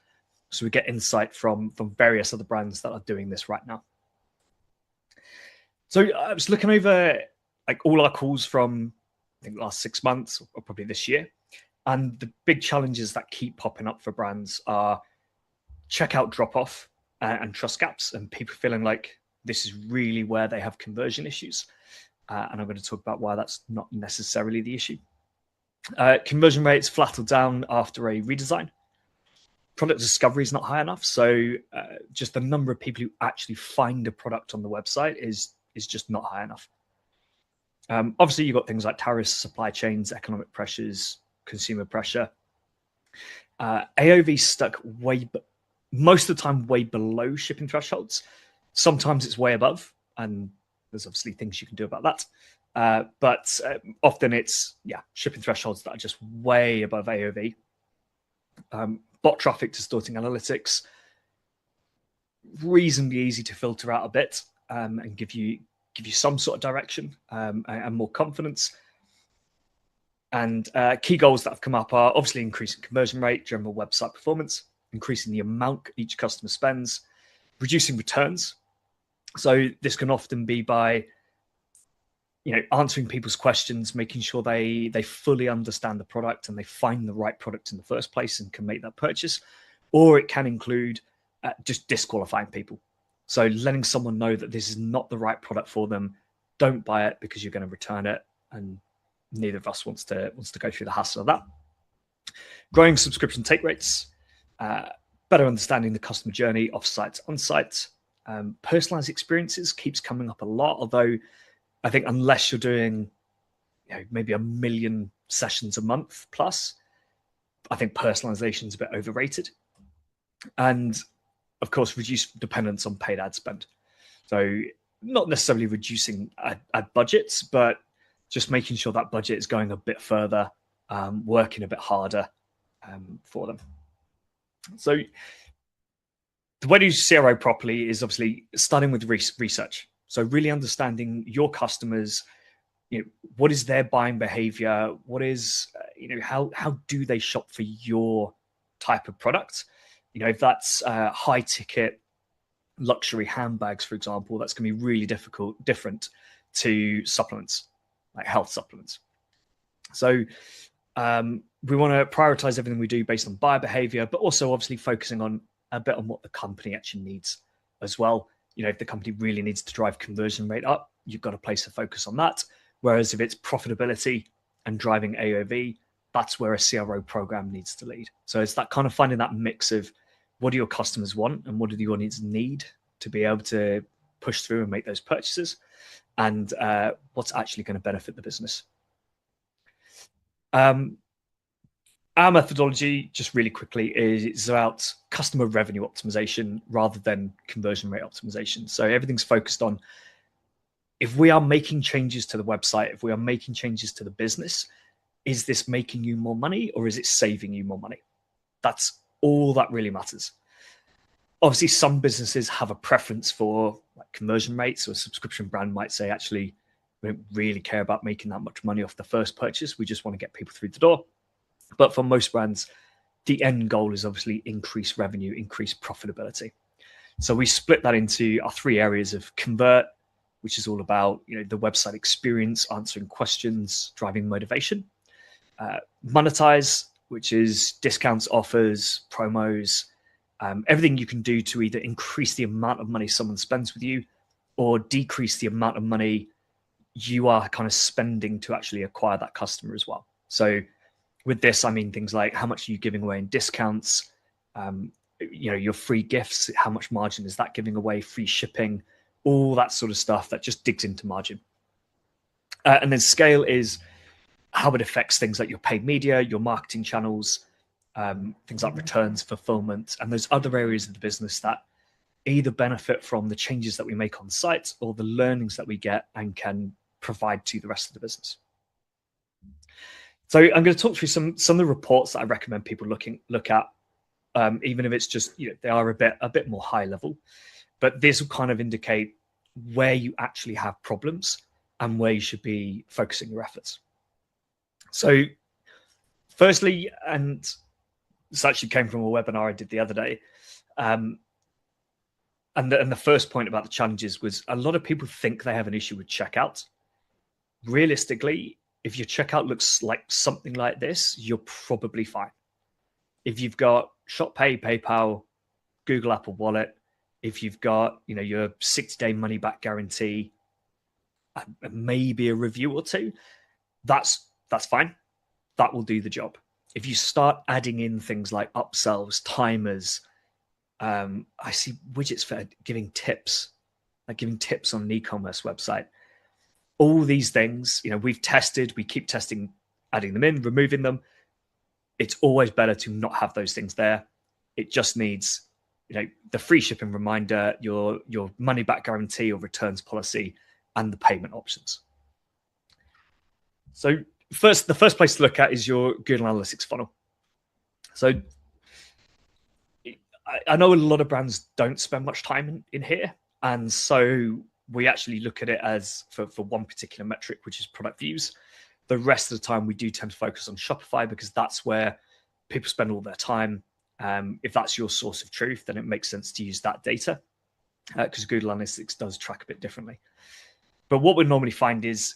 So we get insight from various other brands that are doing this right now. So I was looking over like all our calls from I think the last 6 months or probably this year. And the big challenges that keep popping up for brands are checkout drop-off and trust gaps, and people feeling like this is really where they have conversion issues. And I'm going to talk about why that's not necessarily the issue. Conversion rates flat or down after a redesign. Product discovery is not high enough. So just the number of people who actually find a product on the website is just not high enough. Obviously, you've got things like tariffs, supply chains, economic pressures, consumer pressure. AOV stuck most of the time way below shipping thresholds. Sometimes it's way above, and there's obviously things you can do about that. But often it's shipping thresholds that are just way above AOV. Bot traffic distorting analytics, reasonably easy to filter out a bit and give you some sort of direction and more confidence. And key goals that have come up are obviously increasing conversion rate, general website performance, increasing the amount each customer spends, reducing returns. So this can often be by answering people's questions, making sure they fully understand the product and they find the right product in the first place and can make that purchase. Or it can include just disqualifying people. So letting someone know that this is not the right product for them. Don't buy it because you're going to return it. And neither of us wants to go through the hassle of that. Growing subscription take rates, better understanding the customer journey off-site, on-site. Personalized experiences keeps coming up a lot, although I think unless you're doing maybe 1 million sessions a month plus, I think personalization is a bit overrated. And of course, reduce dependence on paid ad spend. So not necessarily reducing ad budgets, but just making sure that budget is going a bit further, working a bit harder for them. So the way to use CRO properly is obviously starting with research. So really understanding your customers, what is their buying behavior? What is, how do they shop for your type of product? If that's high ticket luxury handbags, for example, that's going to be really different to supplements, like health supplements. So we want to prioritize everything we do based on buyer behavior, but also obviously focusing on a bit on what the company actually needs as well. If the company really needs to drive conversion rate up, you've got to place a focus on that. Whereas if it's profitability and driving AOV, that's where a CRO program needs to lead. So it's that kind of finding that mix of what do your customers want and what do your needs need to be able to push through and make those purchases, and what's actually going to benefit the business. Our methodology, just really quickly, is about customer revenue optimization rather than conversion rate optimization. So everything's focused on, if we are making changes to the website, if we are making changes to the business, is this making you more money or is it saving you more money? That's all that really matters. Obviously, some businesses have a preference for like conversion rates. So a subscription brand might say, actually, we don't really care about making that much money off the first purchase. We just want to get people through the door. But for most brands, the end goal is obviously increase revenue, increase profitability. So we split that into our 3 areas of convert, which is all about the website experience, answering questions, driving motivation. Monetize, which is discounts, offers, promos, everything you can do to either increase the amount of money someone spends with you or decrease the amount of money you are kind of spending to actually acquire that customer as well. So with this, I mean things like how much are you giving away in discounts, your free gifts, how much margin is that giving away, free shipping, all that sort of stuff that just digs into margin. And then scale is how it affects things like your paid media, your marketing channels, things like returns, fulfillment, and those other areas of the business that either benefit from the changes that we make on site or the learnings that we get and can provide to the rest of the business. So I'm going to talk through some of the reports that I recommend people look at, even if it's just they are a bit more high level, but this will kind of indicate where you actually have problems and where you should be focusing your efforts. So firstly, and this actually came from a webinar I did the other day, and the first point about the challenges was a lot of people think they have an issue with checkout. Realistically, if your checkout looks like something like this, you're probably fine. If you've got ShopPay, PayPal, Google Apple Wallet, if you've got your 60-day money back guarantee, maybe a review or two, that's fine. That will do the job. If you start adding in things like upsells, timers, I see widgets for giving tips, like giving tips on an e-commerce website. All these things, we've tested, we keep testing, adding them in, removing them. It's always better to not have those things there. It just needs, the free shipping reminder, your money back guarantee or returns policy, and the payment options. So the first place to look at is your Google Analytics funnel. So I know a lot of brands don't spend much time in here. And so we actually look at it as for one particular metric, which is product views. The rest of the time, we do tend to focus on Shopify because that's where people spend all their time. If that's your source of truth, then it makes sense to use that data because Google Analytics does track a bit differently. But what we normally find is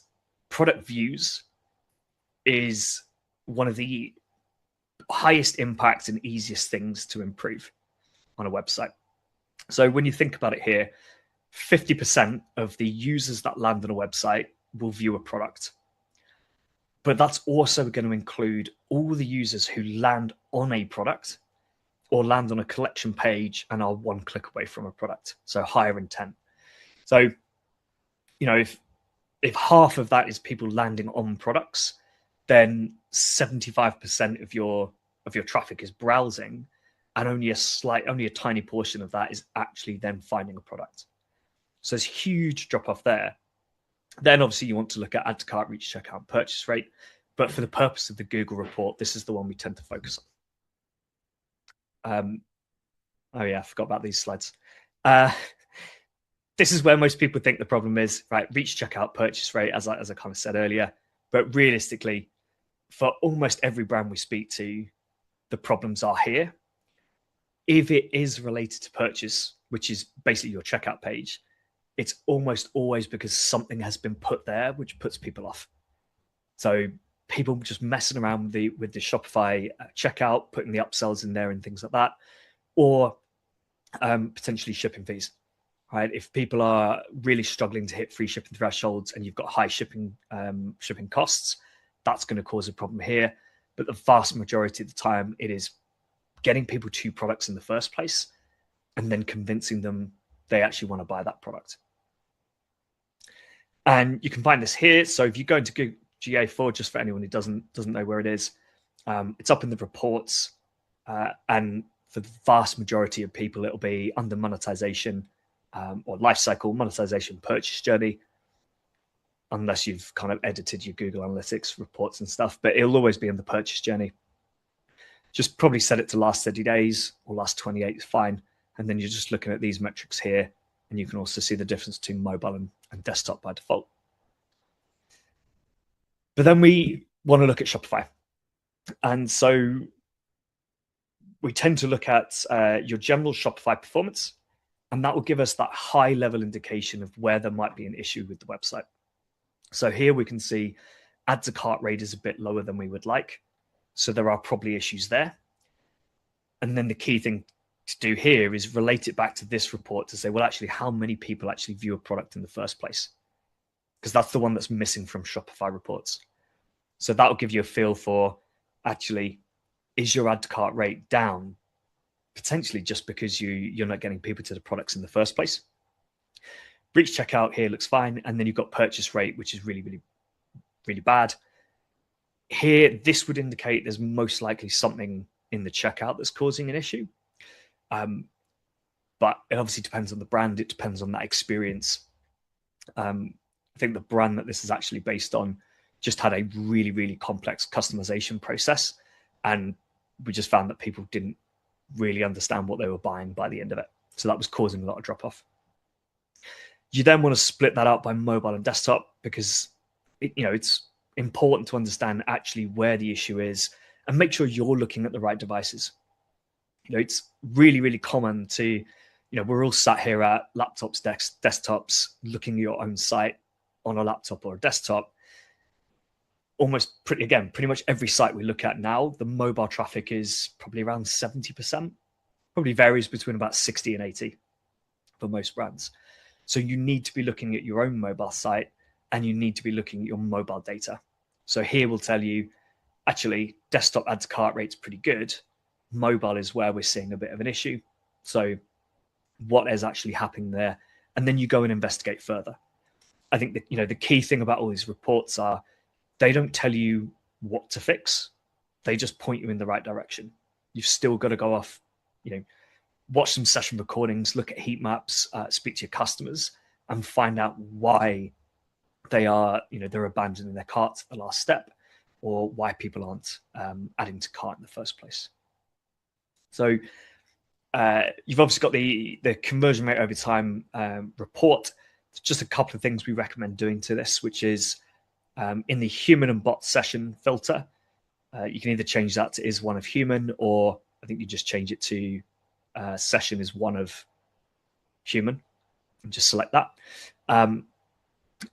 product views is one of the highest impact and easiest things to improve on a website. So when you think about it here, 50% of the users that land on a website will view a product. But that's also going to include all the users who land on a product or land on a collection page and are one click away from a product. So higher intent. So, if half of that is people landing on products, then 75% of your of your traffic is browsing, and only a tiny portion of that is actually then finding a product. So there's huge drop off there. Then obviously you want to look at add to cart, reach checkout, purchase rate. But for the purpose of the Google report, this is the one we tend to focus on. Oh yeah, I forgot about these slides. This is where most people think the problem is, right? Reach checkout, purchase rate, as I kind of said earlier. But realistically, for almost every brand we speak to, the problems are here. If it is related to purchase, which is basically your checkout page, it's almost always because something has been put there which puts people off. So people just messing around with the Shopify checkout, putting the upsells in there and things like that, or potentially shipping fees, right? If people are really struggling to hit free shipping thresholds and you've got high shipping costs, that's going to cause a problem here. But the vast majority of the time, it is getting people to products in the first place and then convincing them they actually want to buy that product. And you can find this here. So if you go into GA4, just for anyone who doesn't know where it is, it's up in the reports. And for the vast majority of people, it'll be under monetization or lifecycle, monetization, purchase journey, unless you've kind of edited your Google Analytics reports and stuff, but it'll always be in the purchase journey. Just probably set it to last 30 days or last 28 is fine. And then you're just looking at these metrics here, and you can also see the difference between mobile and desktop by default. But then we want to look at Shopify. And so we tend to look at your general Shopify performance, and that will give us that high level indication of where there might be an issue with the website. So here we can see add to cart rate is a bit lower than we would like. So there are probably issues there. And then the key thing to do here is relate it back to this report to say, well, actually, how many people actually view a product in the first place? Because that's the one that's missing from Shopify reports. So that will give you a feel for, actually, is your add to cart rate down? Potentially just because you're not getting people to the products in the first place. Reach checkout here looks fine. And then you've got purchase rate, which is really, really, really bad. Here, this would indicate there's most likely something in the checkout that's causing an issue. But it obviously depends on the brand. It depends on that experience. I think the brand that this is actually based on just had a really, really complex customization process. And we just found that people didn't really understand what they were buying by the end of it. So that was causing a lot of drop off. You then want to split that out by mobile and desktop because it's important to understand actually where the issue is and make sure you're looking at the right devices. It's really, really common to, we're all sat here at laptops, desktops, looking at your own site on a laptop or a desktop. Almost pretty much every site we look at now, the mobile traffic is probably around 70%, probably varies between about 60 and 80 for most brands. So you need to be looking at your own mobile site and you need to be looking at your mobile data. So here we'll tell you, actually, desktop add to cart rate's pretty good. Mobile is where we're seeing a bit of an issue. So what is actually happening there? And then you go and investigate further. I think that, the key thing about all these reports are they don't tell you what to fix. They just point you in the right direction. You've still got to go off, watch some session recordings, look at heat maps, speak to your customers and find out why they are, they're abandoning their cart at the last step or why people aren't adding to cart in the first place. So you've obviously got the conversion rate over time report. Just a couple of things we recommend doing to this, which is in the human and bot session filter, you can either change that to is one of human, or I think you just change it to session is one of human and just select that.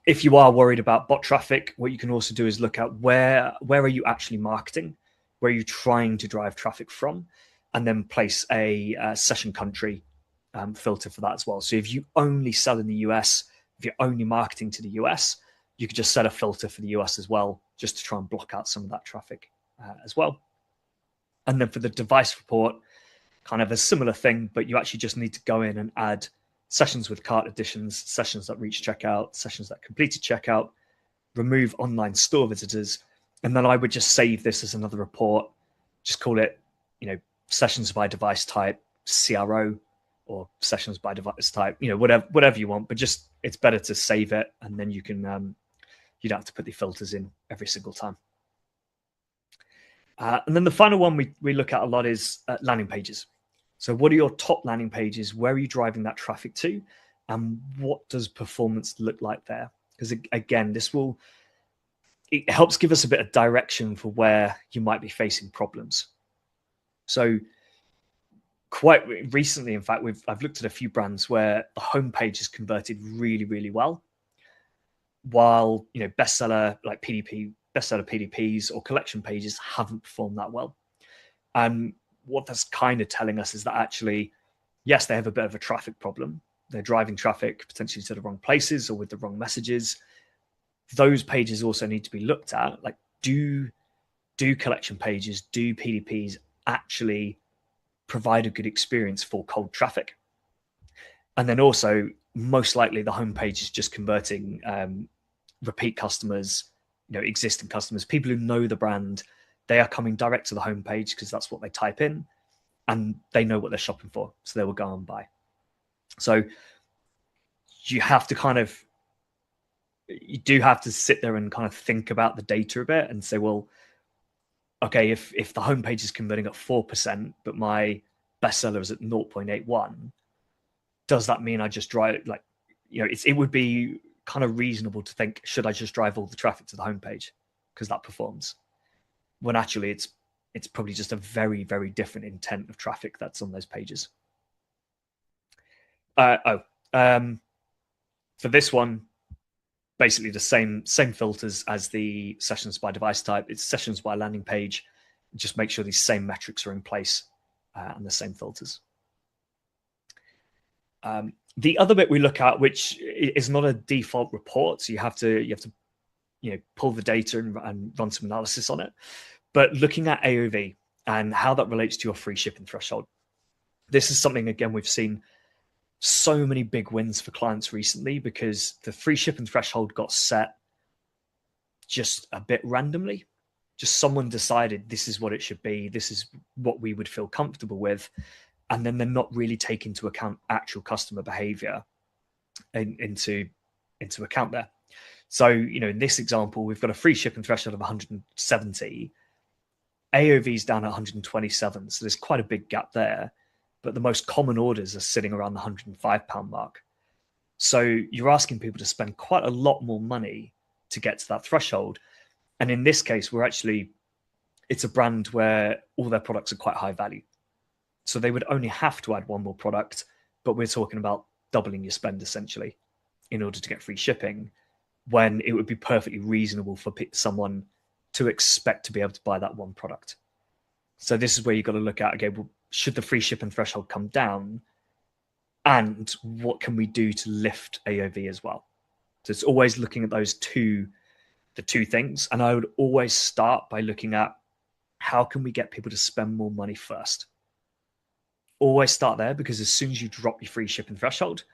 If you are worried about bot traffic, what you can also do is look at where are you actually marketing, where are you trying to drive traffic from, and then place a session country filter for that as well. So if you only sell in the US, if you're only marketing to the US, you could just set a filter for the US as well, just to try and block out some of that traffic as well. And then for the device report, kind of a similar thing, but you actually just need to go in and add sessions with cart additions, sessions that reach checkout, sessions that completed checkout, remove online store visitors. And then I would just save this as another report just call it, sessions by device type, CRO, or sessions by device type, whatever you want, but just, it's better to save it, and then you can, you don't have to put the filters in every single time. And then the final one we look at a lot is landing pages. So what are your top landing pages? Where are you driving that traffic to? And what does performance look like there? Because again, it helps give us a bit of direction for where you might be facing problems. So quite recently, in fact, I've looked at a few brands where the homepage is converted really, really well, while bestseller like bestseller PDPs or collection pages haven't performed that well. And what that's kind of telling us is that actually, yes, they have a bit of a traffic problem. They're driving traffic potentially to the wrong places or with the wrong messages. Those pages also need to be looked at. Like, do collection pages, do PDPs actually provide a good experience for cold traffic? And then also, most likely the homepage is just converting repeat customers, existing customers, people who know the brand. They are coming direct to the homepage because that's what they type in, and they know what they're shopping for, so they will go and buy. So you do have to sit there and kind of think about the data a bit and say, well, okay, if the homepage is converting at 4%, but my bestseller is at 0.81, does that mean I just drive, it would be kind of reasonable to think, should I just drive all the traffic to the homepage because that performs? When actually it's probably just a very, very different intent of traffic that's on those pages. For this one, basically the same filters as the sessions by device type. It's sessions by landing page. Just make sure these same metrics are in place and the same filters. The other bit we look at, which is not a default report, so you have to pull the data and run some analysis on it. But looking at AOV and how that relates to your free shipping threshold. This is something, again, we've seen so many big wins for clients recently because the free shipping threshold got set just a bit randomly. Just someone decided this is what it should be. This is what we would feel comfortable with. And then they're not really taking into account actual customer behavior into account there. So, in this example, we've got a free shipping threshold of 170. AOV is down at 127. So there's quite a big gap there. But the most common orders are sitting around the £105 mark. So you're asking people to spend quite a lot more money to get to that threshold. And in this case, it's a brand where all their products are quite high value. So they would only have to add one more product, but we're talking about doubling your spend essentially in order to get free shipping, when it would be perfectly reasonable for someone to expect to be able to buy that one product. So this is where you've got to look at, okay, well, should the free shipping threshold come down? And what can we do to lift AOV as well? So it's always looking at the two things. And I would always start by looking at how can we get people to spend more money first? Always start there, because as soon as you drop your free shipping threshold,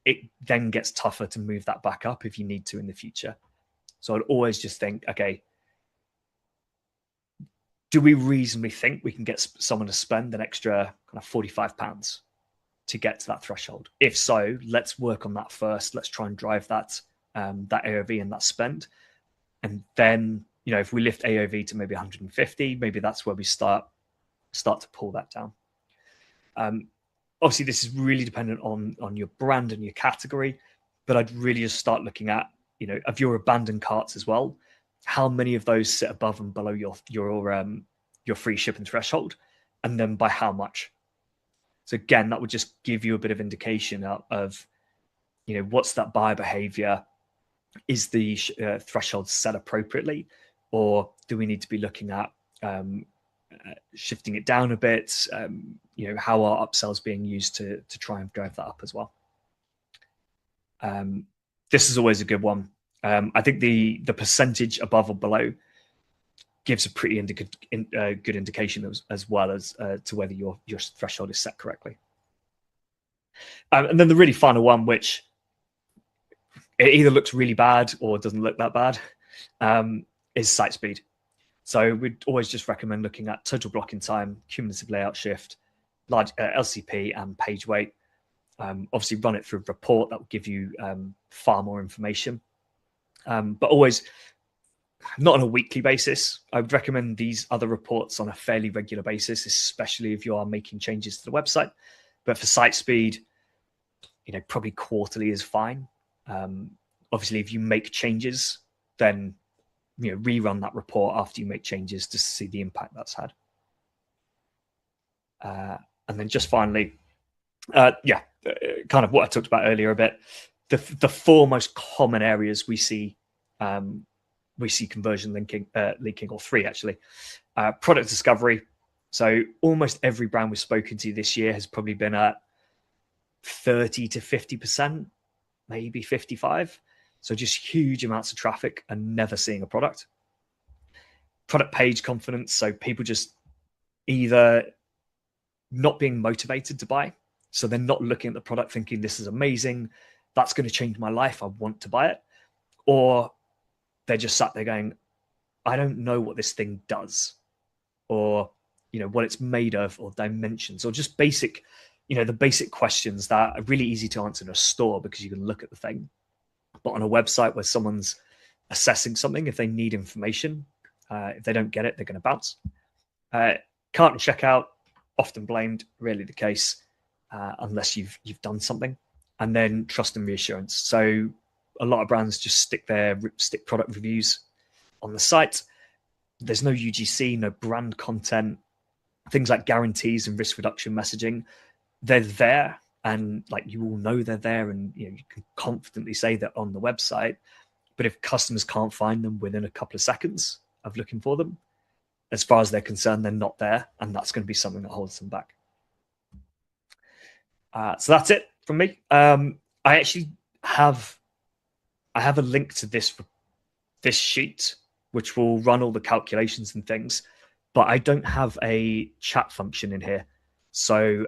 it then gets tougher to move that back up if you need to in the future. So I'd always just think, okay, do we reasonably think we can get someone to spend an extra kind of £45 to get to that threshold? If so, let's work on that first. Let's try and drive that AOV and that spend. And then, if we lift AOV to maybe 150, maybe that's where we start to pull that down. Obviously, this is really dependent on your brand and your category, but I'd really just start looking at, of your abandoned carts as well. How many of those sit above and below your free shipping threshold, and then by how much? So again, that would just give you a bit of indication of what's that buyer behavior? Is the threshold set appropriately, or do we need to be looking at shifting it down a bit? How are upsells being used to try and drive that up as well? This is always a good one. I think the percentage above or below gives a pretty good indication as well as to whether your threshold is set correctly. And then the really final one, which it either looks really bad or doesn't look that bad, is site speed. So we'd always just recommend looking at total blocking time, cumulative layout shift, large LCP, and page weight. Obviously, run it through a report that will give you far more information. But always not on a weekly basis. I would recommend these other reports on a fairly regular basis, especially if you are making changes to the website. But for site speed, probably quarterly is fine. Obviously, if you make changes, then rerun that report after you make changes to see the impact that's had. And then just finally, kind of what I talked about earlier a bit, the four most common areas we see conversion leaking, or three actually. Product discovery. So almost every brand we've spoken to this year has probably been at 30 to 50%, maybe 55. So just huge amounts of traffic and never seeing a product. Product page confidence. So people just either not being motivated to buy. So they're not looking at the product thinking this is amazing, that's going to change my life, I want to buy it. Or they're just sat there going, I don't know what this thing does, or what it's made of, or dimensions, or just basic, the basic questions that are really easy to answer in a store because you can look at the thing. But on a website where someone's assessing something, if they need information, if they don't get it, they're going to bounce. Cart and checkout, often blamed, rarely the case, unless you've done something. And then trust and reassurance. So a lot of brands just stick product reviews on the site. There's no UGC, no brand content, things like guarantees and risk reduction messaging. They're there, and you all know they're there, and you can confidently say that on the website. But if customers can't find them within a couple of seconds of looking for them, as far as they're concerned, they're not there, and that's going to be something that holds them back. So that's it from me. I actually have a link to this sheet, which will run all the calculations and things, but I don't have a chat function in here. So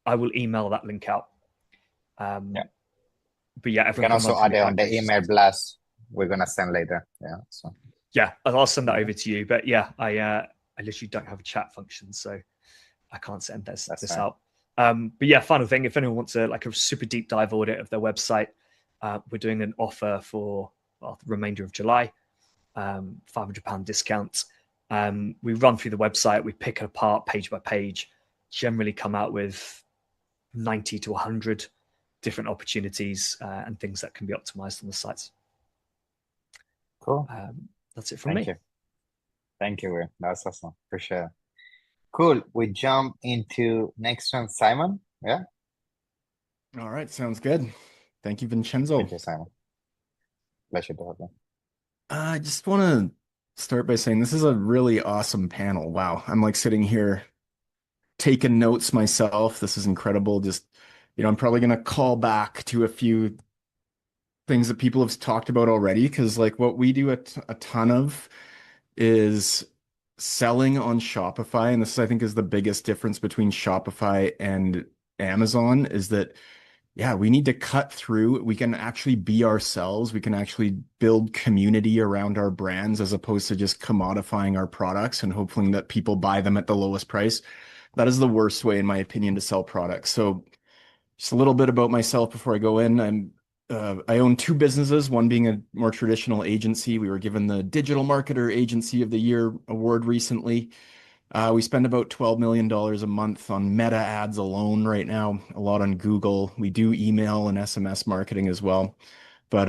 I will email that link out. But yeah, everyone can also add it on the email blast we're going to send later. Yeah, I'll send that over to you. But yeah, I literally don't have a chat function, so I can't send this out. But yeah, final thing, if anyone wants a super deep dive audit of their website, we're doing an offer for the remainder of July, £500 discount. We run through the website, we pick it apart page by page, generally come out with 90 to 100 different opportunities and things that can be optimized on the sites. Cool. That's it from me. Thank you, Will. That's awesome. For sure. Cool. We jump into next one, Simon. Yeah. All right. Sounds good. Thank you, Vincenzo. Thank you, Simon. Pleasure to have you. I just want to start by saying this is a really awesome panel. Wow. I'm sitting here taking notes myself. This is incredible. Just, I'm probably going to call back to a few things that people have talked about already, because what we do a ton of is selling on Shopify. And this, I think, is the biggest difference between Shopify and Amazon, is that, yeah, we need to cut through. We can actually be ourselves. We can actually build community around our brands, as opposed to just commodifying our products and hoping that people buy them at the lowest price. That is the worst way, in my opinion, to sell products. So just a little bit about myself before I go in. I own two businesses, one being a more traditional agency. We were given the Digital Marketer Agency of the Year award recently. We spend about $12 million a month on meta ads alone right now, a lot on Google. We do email and SMS marketing as well. But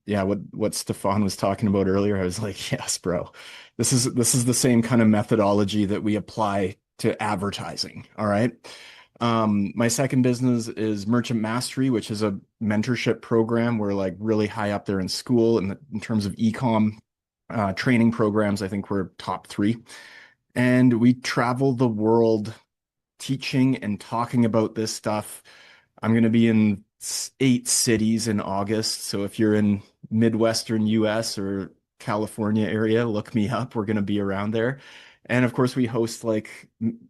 yeah, what Stefan was talking about earlier, I was like, yes, bro, this is the same kind of methodology that we apply to advertising. All right. My second business is Merchant Mastery, which is a mentorship program. We're really high up there in school, and in terms of ecom training programs, I think we're top 3. And we travel the world teaching and talking about this stuff. I'm going to be in 8 cities in August. So if you're in Midwestern US or California area, look me up. We're going to be around there. And of course, we host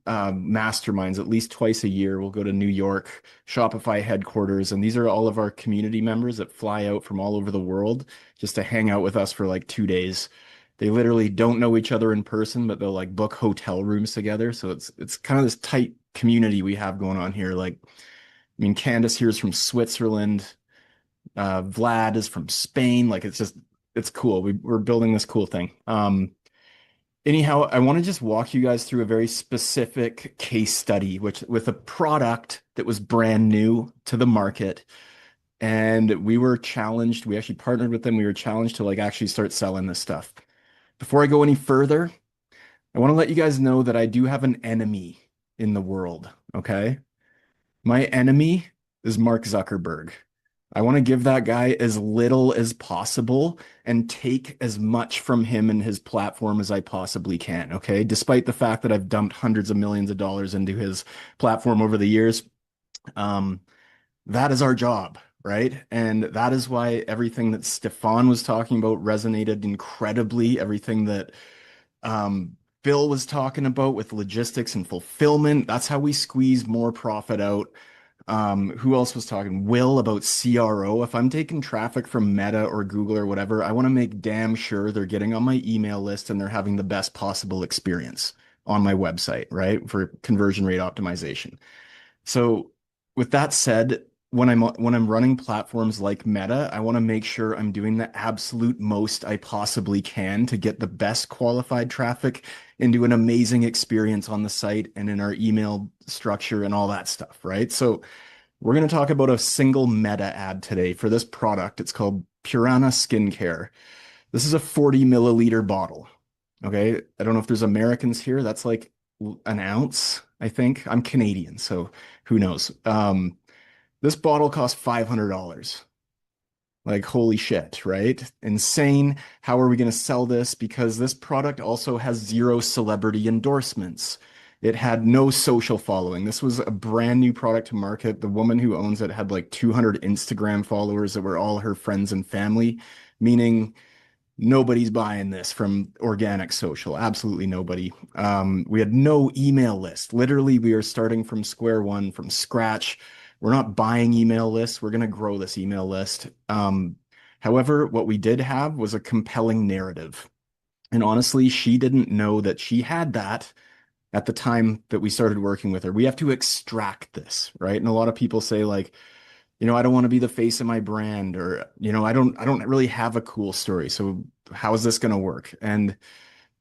masterminds at least twice a year. We'll go to New York, Shopify headquarters. And these are all of our community members that fly out from all over the world just to hang out with us for 2 days. They literally don't know each other in person, but they'll like book hotel rooms together. So it's kind of this tight community we have going on here. Like, I mean, Candace here is from Switzerland. Vlad is from Spain. Like, it's cool. We're building this cool thing. Anyhow, I want to just walk you guys through a very specific case study, which with a product that was brand new to the market. And we were challenged. We actually partnered with them. We were challenged to like actually start selling this stuff. Before I go any further, I want to let you guys know that I do have an enemy in the world. Okay. My enemy is Mark Zuckerberg. I want to give that guy as little as possible and take as much from him and his platform as I possibly can. Okay. Despite the fact that I've dumped hundreds of millions of dollars into his platform over the years, that is our job, right? And that is why everything that Stefan was talking about resonated incredibly. Everything that Bill was talking about with logistics and fulfillment, that's how we squeeze more profit out. Who else was talking? Will about CRO. If I'm taking traffic from Meta or Google or whatever, I want to make damn sure they're getting on my email list and they're having the best possible experience on my website, right? For conversion rate optimization. So with that said, when I'm running platforms like Meta, I want to make sure I'm doing the absolute most I possibly can to get the best qualified traffic into an amazing experience on the site and in our email structure and all that stuff, right? So we're going to talk about a single Meta ad today for this product. It's called Purana Skincare. This is a 40 milliliter bottle. Okay. I don't know if there's Americans here. That's like an ounce, I think. I'm Canadian, so who knows? This bottle costs $500. Like, holy shit, right? Insane. How are we going to sell this? Because this product also has 0 celebrity endorsements. It had no social following. This was a brand new product to market. The woman who owns it had like 200 Instagram followers that were all her friends and family, meaning nobody's buying this from organic social. Absolutely nobody. We had no email list. Literally, we are starting from square one, from scratch. We're not buying email lists. We're going to grow this email list. However, what we did have was a compelling narrative. And honestly, she didn't know that she had that at the time that we started working with her. We have to extract this, right? And a lot of people say like, I don't want to be the face of my brand, or, I don't really have a cool story. So how is this going to work? And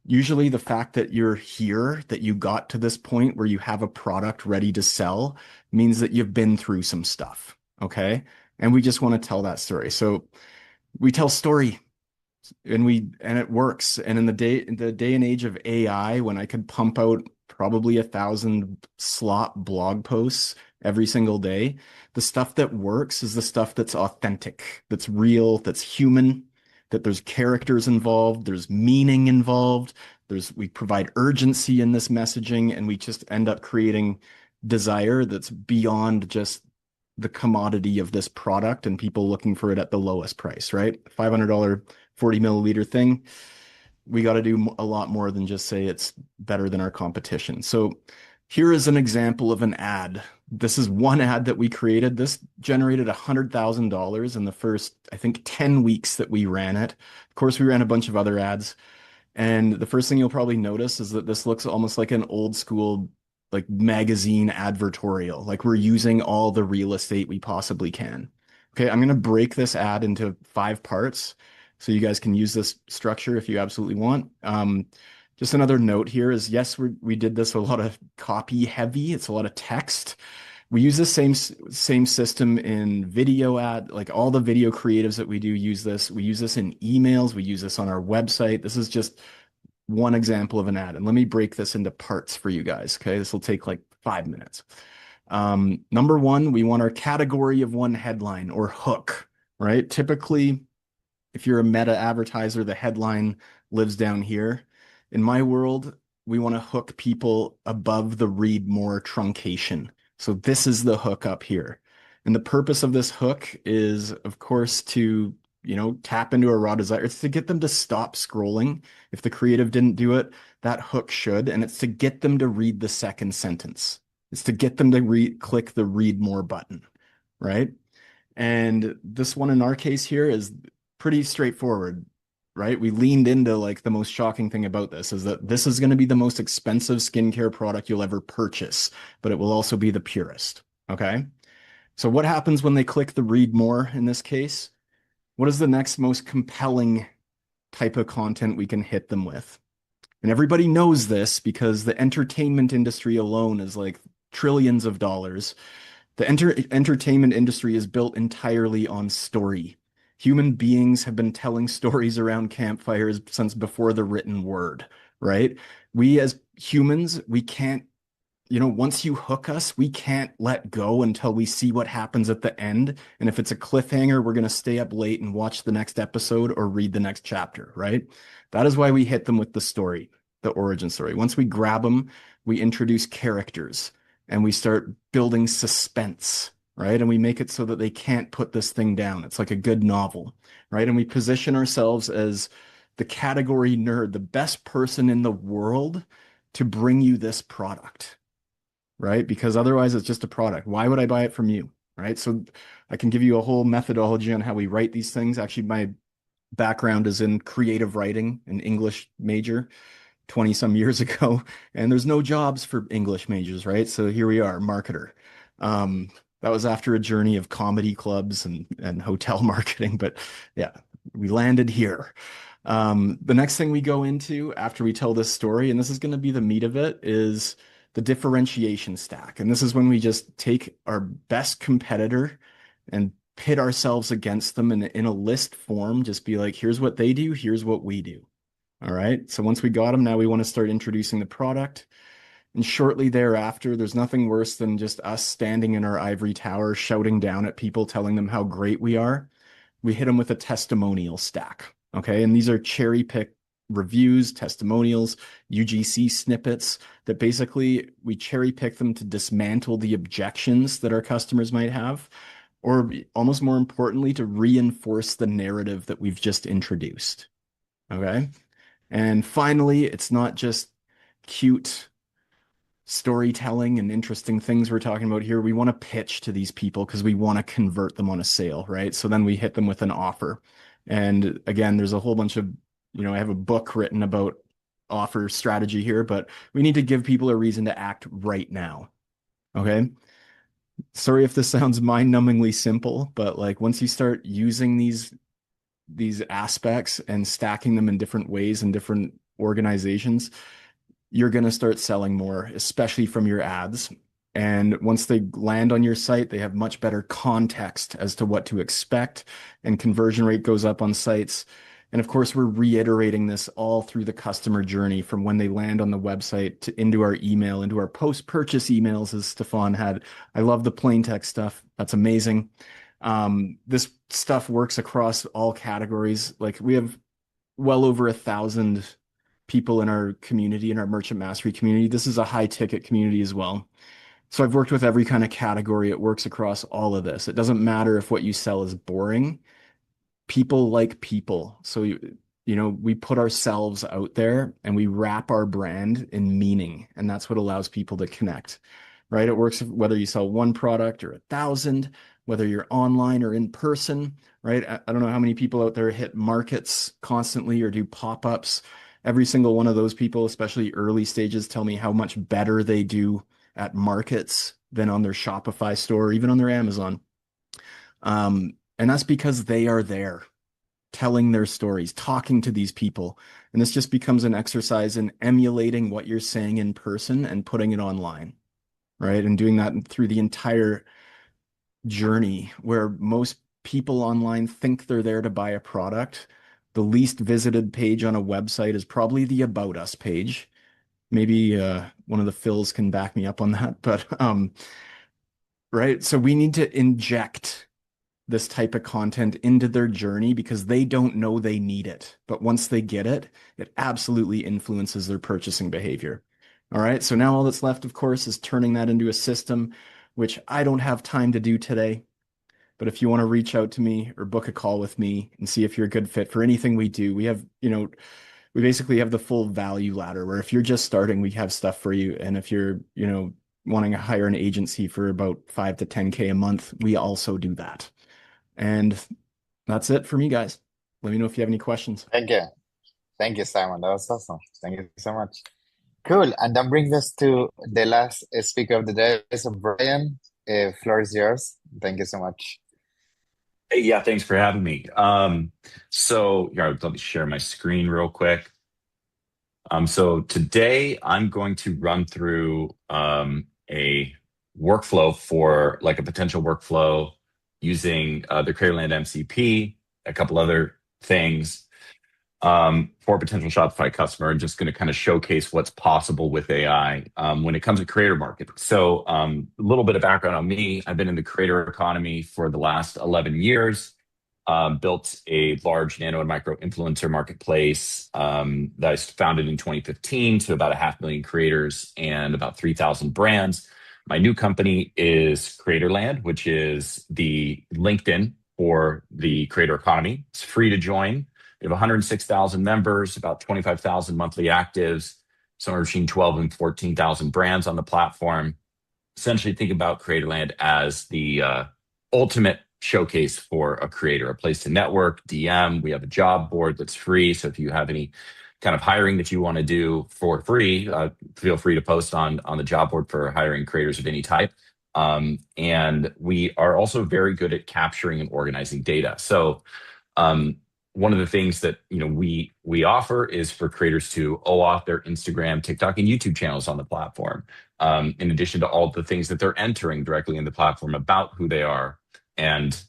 usually the fact that you're here, that you got to this point where you have a product ready to sell, means that you've been through some stuff. Okay. And we just want to tell that story. So we tell story and it works. And in the day and age of AI, when I could pump out probably 1,000 slot blog posts every single day, the stuff that works is the stuff that's authentic, that's real, that's human, that there's characters involved, there's meaning involved, we provide urgency in this messaging, and we just end up creating desire that's beyond just the commodity of this product and people looking for it at the lowest price, right? $500 40 milliliter thing. We got to do a lot more than just say it's better than our competition. So here is an example of an ad. This is one ad that we created. This generated $100,000 in the first, I think, 10 weeks that we ran it. Of course, we ran a bunch of other ads. And the first thing you'll probably notice is that this looks almost like an old school, like magazine advertorial. Like we're using all the real estate we possibly can. Okay, I'm going to break this ad into 5 parts so you guys can use this structure if you absolutely want. Just another note here is, yes, we did this a lot of copy heavy. It's a lot of text. We use the same system in video ad, like all the video creatives that we do use this. We use this in emails. We use this on our website. This is just one example of an ad. And let me break this into parts for you guys. Okay, this will take like 5 minutes. Number 1, we want our category of one headline or hook, right? Typically, if you're a Meta advertiser, the headline lives down here. In my world, we want to hook people above the read more truncation. So this is the hook up here. And the purpose of this hook is, of course, to, tap into a raw desire. It's to get them to stop scrolling. If the creative didn't do it, that hook should. And it's to get them to read the second sentence. It's to get them to click the read more button, right? And this one in our case here is pretty straightforward. right? We leaned into like the most shocking thing about this is that this is going to be the most expensive skincare product you'll ever purchase, but it will also be the purest. Okay. So what happens when they click the read more in this case? What is the next most compelling type of content we can hit them with? And everybody knows this because the entertainment industry alone is like trillions of dollars. The entertainment industry is built entirely on story. Human beings have been telling stories around campfires since before the written word, right? We as humans, we can't, once you hook us, we can't let go until we see what happens at the end. And if it's a cliffhanger, we're going to stay up late and watch the next episode or read the next chapter, right? That is why we hit them with the story, the origin story. Once we grab them, we introduce characters and we start building suspense, right? And we make it so that they can't put this thing down. It's like a good novel, right? And we position ourselves as the category nerd, the best person in the world to bring you this product, right? Because otherwise it's just a product. Why would I buy it from you, right? So I can give you a whole methodology on how we write these things. Actually, my background is in creative writing, an English major 20 some years ago, and there's no jobs for English majors, right? So here we are, marketer. That was after a journey of comedy clubs and hotel marketing, but yeah, we landed here. The next thing we go into after we tell this story, and this is going to be the meat of it, is the differentiation stack. And this is when we just take our best competitor and pit ourselves against them in a list form, just be like, here's what they do, here's what we do. All right. So once we got them, now we want to start introducing the product. And shortly thereafter, there's nothing worse than just us standing in our ivory tower, shouting down at people, telling them how great we are. We hit them with a testimonial stack. Okay. And these are cherry picked reviews, testimonials, UGC snippets that basically we cherry pick them to dismantle the objections that our customers might have, or almost more importantly, to reinforce the narrative that we've just introduced. Okay. And finally, it's not just cute storytelling and interesting things we're talking about here. We want to pitch to these people because we want to convert them on a sale, right? So then we hit them with an offer. And again, there's a whole bunch of, I have a book written about offer strategy here, but we need to give people a reason to act right now. Okay. Sorry if this sounds mind-numbingly simple, but like once you start using these aspects and stacking them in different ways in different organizations, you're going to start selling more, especially from your ads. And once they land on your site, they have much better context as to what to expect, and conversion rate goes up on sites. And of course, we're reiterating this all through the customer journey from when they land on the website to into our email, into our post-purchase emails, as Stefan had. I love the plain text stuff. That's amazing. This stuff works across all categories. Like we have well over 1,000 people in our community, in our merchant mastery community. This is a high ticket community as well. So I've worked with every kind of category. It works across all of this. It doesn't matter if what you sell is boring. People like people. So, we put ourselves out there and we wrap our brand in meaning. And that's what allows people to connect, right? It works whether you sell one product or 1,000, whether you're online or in person, right? I don't know how many people out there hit markets constantly or do pop-ups. Every single one of those people, especially early stages, tell me how much better they do at markets than on their Shopify store, or even on their Amazon. And that's because they are there telling their stories, talking to these people. And this just becomes an exercise in emulating what you're saying in person and putting it online, right? And doing that through the entire journey, where most people online think they're there to buy a product. The least visited page on a website is probably the About Us page. Maybe one of the Phils can back me up on that, but right. So we need to inject this type of content into their journey because they don't know they need it. But once they get it, it absolutely influences their purchasing behavior. All right. So now all that's left, of course, is turning that into a system, which I don't have time to do today. But if you want to reach out to me or book a call with me and see if you're a good fit for anything we do, we have, we basically have the full value ladder where if you're just starting, we have stuff for you. And if you're, wanting to hire an agency for about 5 to 10K a month, we also do that. And that's it for me, guys. Let me know if you have any questions. Thank you, Simon. That was awesome. Thank you so much. Cool. And that brings us to the last speaker of the day. So Brian, floor is yours. Thank you so much. Hey, yeah, thanks for having me. So here, let me share my screen real quick. So today I'm going to run through a workflow for like a potential workflow using the Creatorland MCP, a couple other things for a potential Shopify customer. I'm just going to kind of showcase what's possible with AI when it comes to creator marketing. So a little bit of background on me. I've been in the creator economy for the last 11 years. Built a large nano and micro influencer marketplace that I founded in 2015 to about 500,000 creators and about 3,000 brands. My new company is Creatorland, which is the LinkedIn for the creator economy. It's free to join. We have 106,000 members, about 25,000 monthly actives, somewhere between 12 and 14,000 brands on the platform. Essentially, think about Creatorland as the ultimate showcase for a creator, a place to network, DM. We have a job board that's free. So if you have any kind of hiring that you want to do for free, feel free to post on the job board for hiring creators of any type. And we are also very good at capturing and organizing data. So one of the things that we offer is for creators to OAuth their Instagram, TikTok, and YouTube channels on the platform, in addition to all the things that they're entering directly in the platform about who they are, and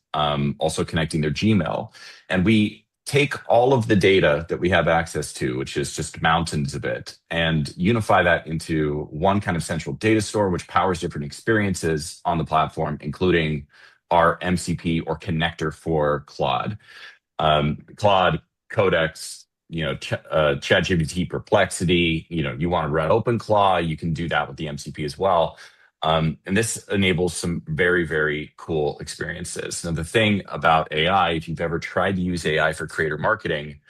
also connecting their Gmail. And we take all of the data that we have access to, which is just mountains of it, and unify that into one kind of central data store, which powers different experiences on the platform, including our MCP or connector for Claude. Claude, Codex, ChatGPT, Perplexity, you want to run OpenClaw, you can do that with the MCP as well. And this enables some very, very cool experiences. Now, the thing about AI, if you've ever tried to use AI for creator marketing,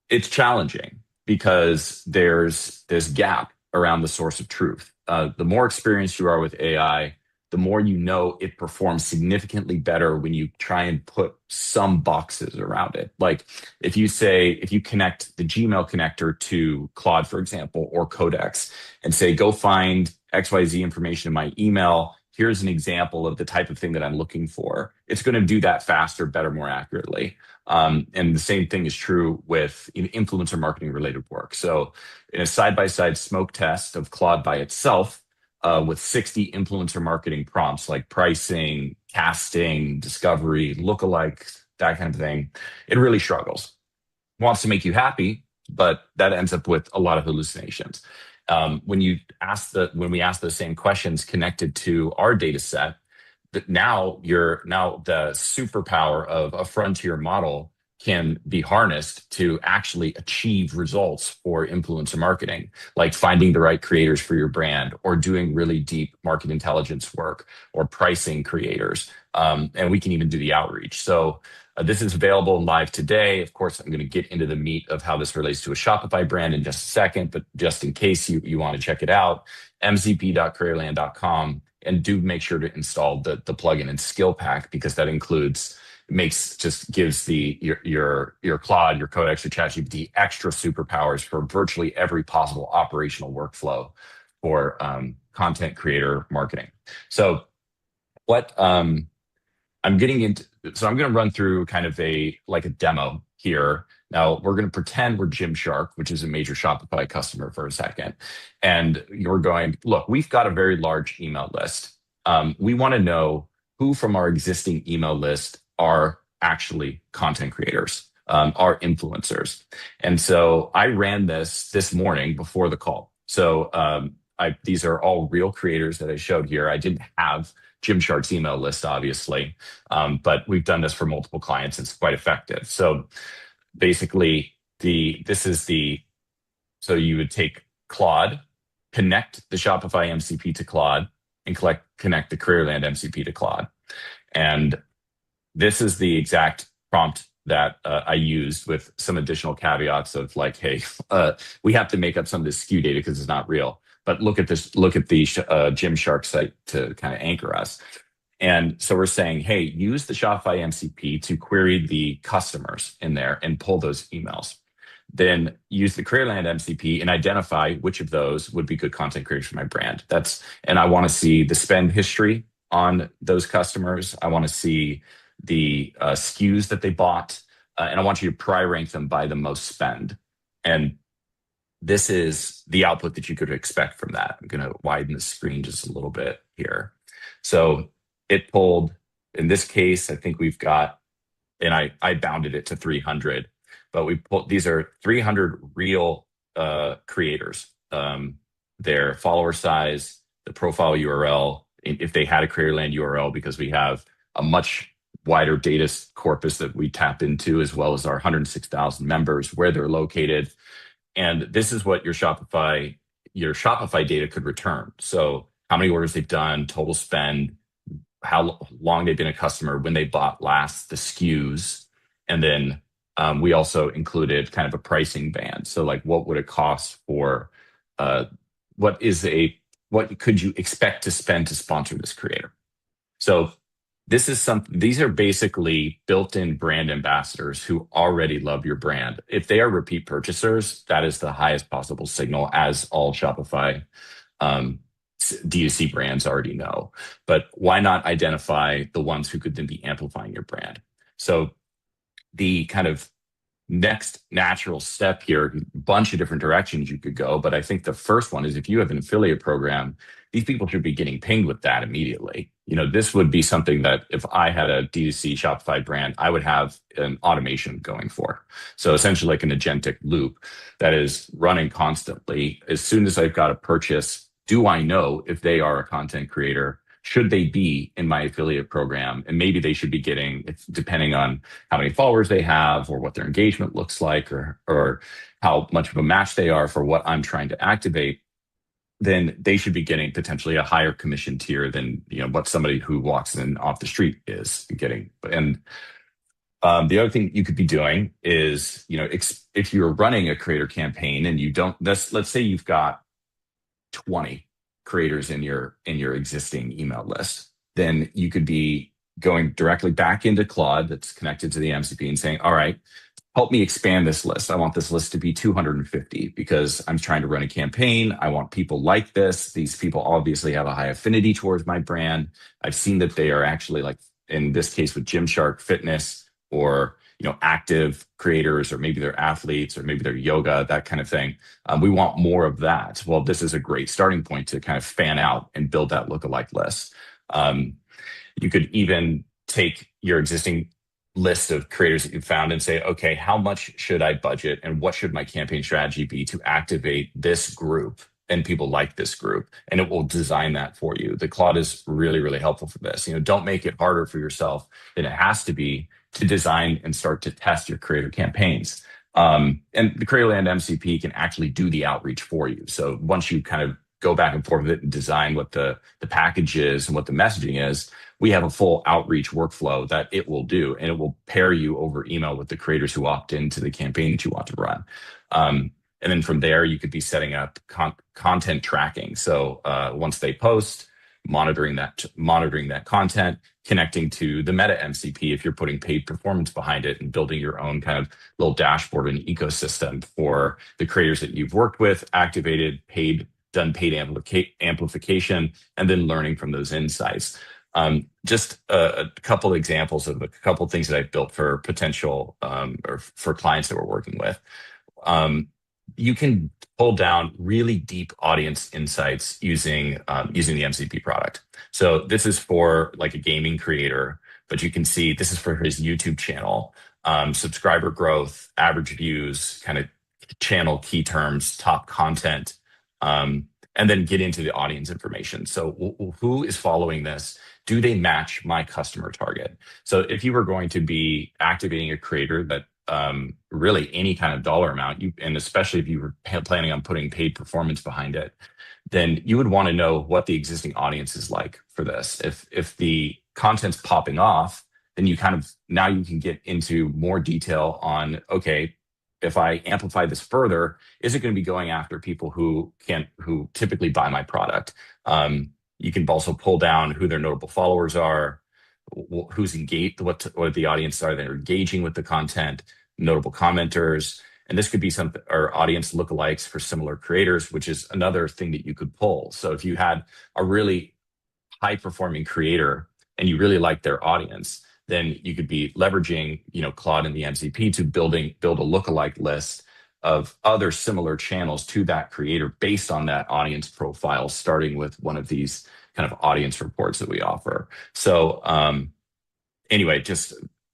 it's challenging because there's this gap around the source of truth. The more experienced you are with AI, the more it performs significantly better when you try and put some boxes around it. Like if you connect the Gmail connector to Claude, for example, or Codex, and say, go find XYZ information in my email, here's an example of the type of thing that I'm looking for. It's going to do that faster, better, more accurately. And the same thing is true with influencer marketing related work. So in a side-by-side smoke test of Claude by itself, with 60 influencer marketing prompts like pricing, casting, discovery, lookalike, that kind of thing, it really struggles. Wants to make you happy, but that ends up with a lot of hallucinations. When we ask those same questions connected to our data set, that now the superpower of a frontier model can be harnessed to actually achieve results for influencer marketing, like finding the right creators for your brand, or doing really deep market intelligence work, or pricing creators. And we can even do the outreach. So this is available live today. Of course, I'm going to get into the meat of how this relates to a Shopify brand in just a second, but just in case you want to check it out, mcp.creatorland.com, and do make sure to install the plugin and skill pack, because that gives your Claude, your Codex, your ChatGPT extra superpowers for virtually every possible operational workflow for content creator marketing. So what I'm getting into, so I'm going to run through kind of a demo here. Now we're going to pretend we're Gymshark, which is a major Shopify customer, for a second. And you're going, look, we've got a very large email list. We want to know who from our existing email list are actually content creators, are influencers. And so I ran this morning before the call. So these are all real creators that I showed here. I didn't have Gymshark's email list, obviously, but we've done this for multiple clients. It's quite effective. So basically, so you would take Claude, connect the Shopify MCP to Claude, and connect the Creatorland MCP to Claude. And this is the exact prompt that I used, with some additional caveats of like, hey, we have to make up some of this SKU data because it's not real. But look at the Gymshark site to kind of anchor us. And so we're saying, hey, use the Shopify MCP to query the customers in there and pull those emails. Then use the Creatorland MCP and identify which of those would be good content creators for my brand. And I want to see the spend history on those customers. I want to see the SKUs that they bought, and I want you to priority rank them by the most spend. And this is the output that you could expect from that. I'm going to widen the screen just a little bit here. So it pulled, in this case, I think we've got, and I bounded it to 300, but we pulled, these are 300 real creators, their follower size, the profile URL, if they had a Creatorland URL, because we have a much wider data corpus that we tap into, as well as our 106,000 members, where they're located. And this is what your Shopify data could return. So how many orders they've done, total spend, how long they've been a customer, when they bought last, the SKUs. And then we also included kind of a pricing band. So like, what would it cost for, what could you expect to spend to sponsor this creator? So these are basically built-in brand ambassadors who already love your brand. If they are repeat purchasers, that is the highest possible signal, as all Shopify DTC brands already know. But why not identify the ones who could then be amplifying your brand? So the kind of next natural step here, a bunch of different directions you could go, but I think the first one is, if you have an affiliate program, these people should be getting pinged with that immediately. This would be something that if I had a D2C Shopify brand, I would have an automation going for. So essentially like an agentic loop that is running constantly. As soon as I've got a purchase, do I know if they are a content creator? Should they be in my affiliate program? And maybe they should be getting, depending on how many followers they have, or what their engagement looks like, or how much of a match they are for what I'm trying to activate, then they should be getting potentially a higher commission tier than what somebody who walks in off the street is getting. And the other thing you could be doing is, if you're running a creator campaign and you don't, let's say you've got 20 creators in your existing email list, then you could be going directly back into Claude that's connected to the MCP and saying, all right, help me expand this list. I want this list to be 250 because I'm trying to run a campaign. I want people like this. These people obviously have a high affinity towards my brand. I've seen that they are actually, like in this case with Gymshark Fitness, or active creators, or maybe they're athletes, or maybe they're yoga, that kind of thing. We want more of that. Well, this is a great starting point to kind of fan out and build that lookalike list. You could even take your existing list of creators that you've found and say, okay, how much should I budget, and what should my campaign strategy be to activate this group and people like this group? And it will design that for you. The Claude is really, really helpful for this. Don't make it harder for yourself than it has to be to design and start to test your creator campaigns. And the Creatorland MCP can actually do the outreach for you. So once you kind of go back and forth with it and design what the package is and what the messaging is, we have a full outreach workflow that it will do, and it will pair you over email with the creators who opt into the campaign that you want to run. And then from there, you could be setting up content tracking. So once they post, monitoring that content, connecting to the Meta MCP if you're putting paid performance behind it, and building your own kind of little dashboard and ecosystem for the creators that you've worked with, activated, done paid amplification, and then learning from those insights. Just a couple examples of a couple things that I've built for potential or for clients that we're working with. You can pull down really deep audience insights using the MCP product. So this is for like a gaming creator, but you can see this is for his YouTube channel, subscriber growth, average views, kind of channel key terms, top content, and then get into the audience information. So who is following this? Do they match my customer target? So if you were going to be activating a creator that really any kind of dollar amount, and especially if you were planning on putting paid performance behind it, then you would want to know what the existing audience is like for this. If the content's popping off, then now you can get into more detail on, okay, if I amplify this further, is it going to be going after people who typically buy my product? You can also pull down who their notable followers are, who's engaged, what the audience are that are engaging with the content, notable commenters. And this could be some or audience lookalikes for similar creators, which is another thing that you could pull. So if you had a really high performing creator and you really like their audience, then you could be leveraging, Claude and the MCP to build a lookalike list of other similar channels to that creator based on that audience profile, starting with one of these kind of audience reports that we offer. So anyway, just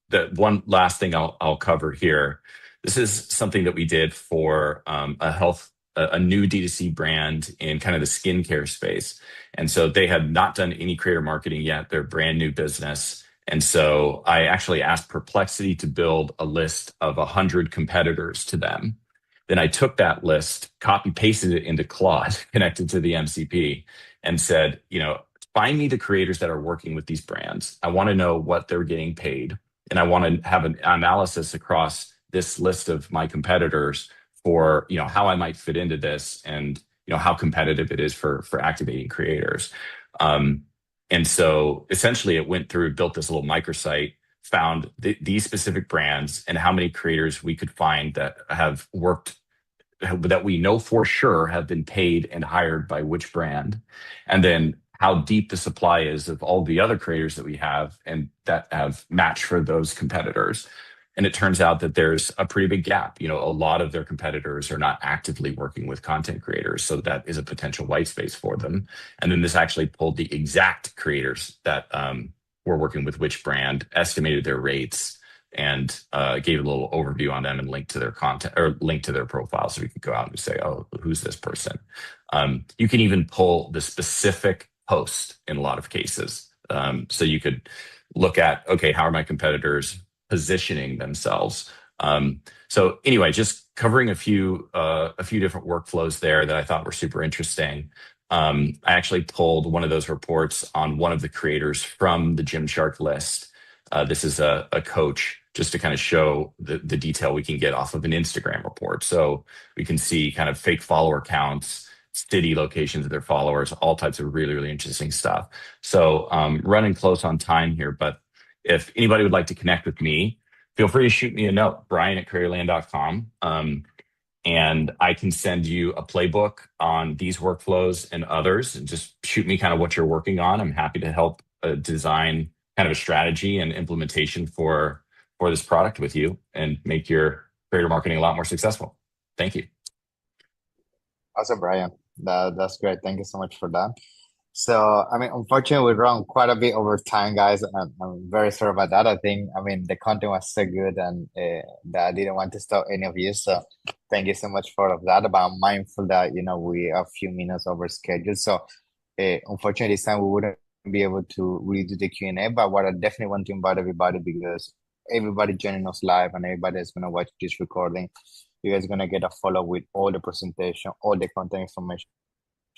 the one last thing I'll cover here. This is something that we did for a new DTC brand in kind of the skincare space. And so they had not done any creator marketing yet. They're a brand new business. And so I actually asked Perplexity to build a list of 100 competitors to them. Then I took that list, copy pasted it into Claude, connected to the MCP, and said, find me the creators that are working with these brands. I want to know what they're getting paid. And I want to have an analysis across this list of my competitors for, how I might fit into this and, how competitive it is for activating creators. And so essentially it went through, built this little microsite, found these specific brands and how many creators we could find that have worked, that we know for sure have been paid and hired by which brand, and then how deep the supply is of all the other creators that we have and that have matched for those competitors. And it turns out that there's a pretty big gap. A lot of their competitors are not actively working with content creators. So that is a potential white space for them. And then this actually pulled the exact creators that were working with which brand, estimated their rates, and gave a little overview on them and link to their content or link to their profile. So we could go out and say, oh, who's this person? You can even pull the specific post in a lot of cases. So you could look at, okay, how are my competitors positioning themselves? So anyway, just covering a few different workflows there that I thought were super interesting. I actually pulled one of those reports on one of the creators from the Gymshark list. This is a coach, just to kind of show the detail we can get off of an Instagram report. So we can see kind of fake follower counts, city locations of their followers, all types of really, really interesting stuff. So running close on time here, but if anybody would like to connect with me, feel free to shoot me a note, Brian@Creatorland.com. And I can send you a playbook on these workflows and others, and just shoot me kind of what you're working on. I'm happy to help design kind of a strategy and implementation for this product with you and make your creator marketing a lot more successful. Thank you. Awesome, Brian. That's great. Thank you so much for that. So, unfortunately, we run quite a bit over time, guys. I'm very sorry about that. The content was so good and that I didn't want to stop any of you. So, thank you so much for all of that. But I'm mindful that, we are a few minutes over schedule. So, unfortunately, this time we wouldn't be able to really do the Q&A. But what I definitely want to invite everybody, because everybody joining us live and everybody that's going to watch this recording, you guys are going to get a follow with all the presentation, all the content information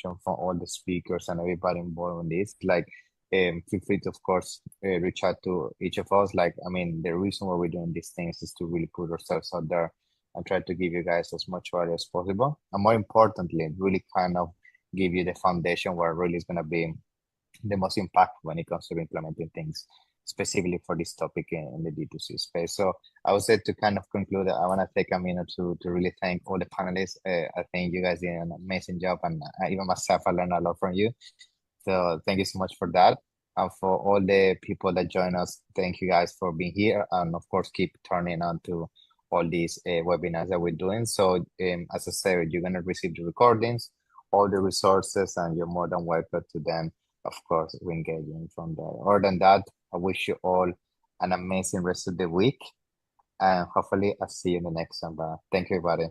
from all the speakers and everybody involved in this. Feel free to, of course, reach out to each of us. The reason why we're doing these things is to really put ourselves out there and try to give you guys as much value as possible. And more importantly, really kind of give you the foundation where really is going to be the most impact when it comes to implementing things specifically for this topic in the D2C space. So I would say, to kind of conclude, I want to take a minute to really thank all the panelists. I think you guys did an amazing job, and even myself, I learned a lot from you. So thank you so much for that. And for all the people that join us, thank you guys for being here. And of course, keep turning on to all these webinars that we're doing. So as I said, you're going to receive the recordings, all the resources, and you're more than welcome to then, of course, we engage in from there. Other than that, I wish you all an amazing rest of the week, and hopefully I'll see you in the next one. Thank you, everybody.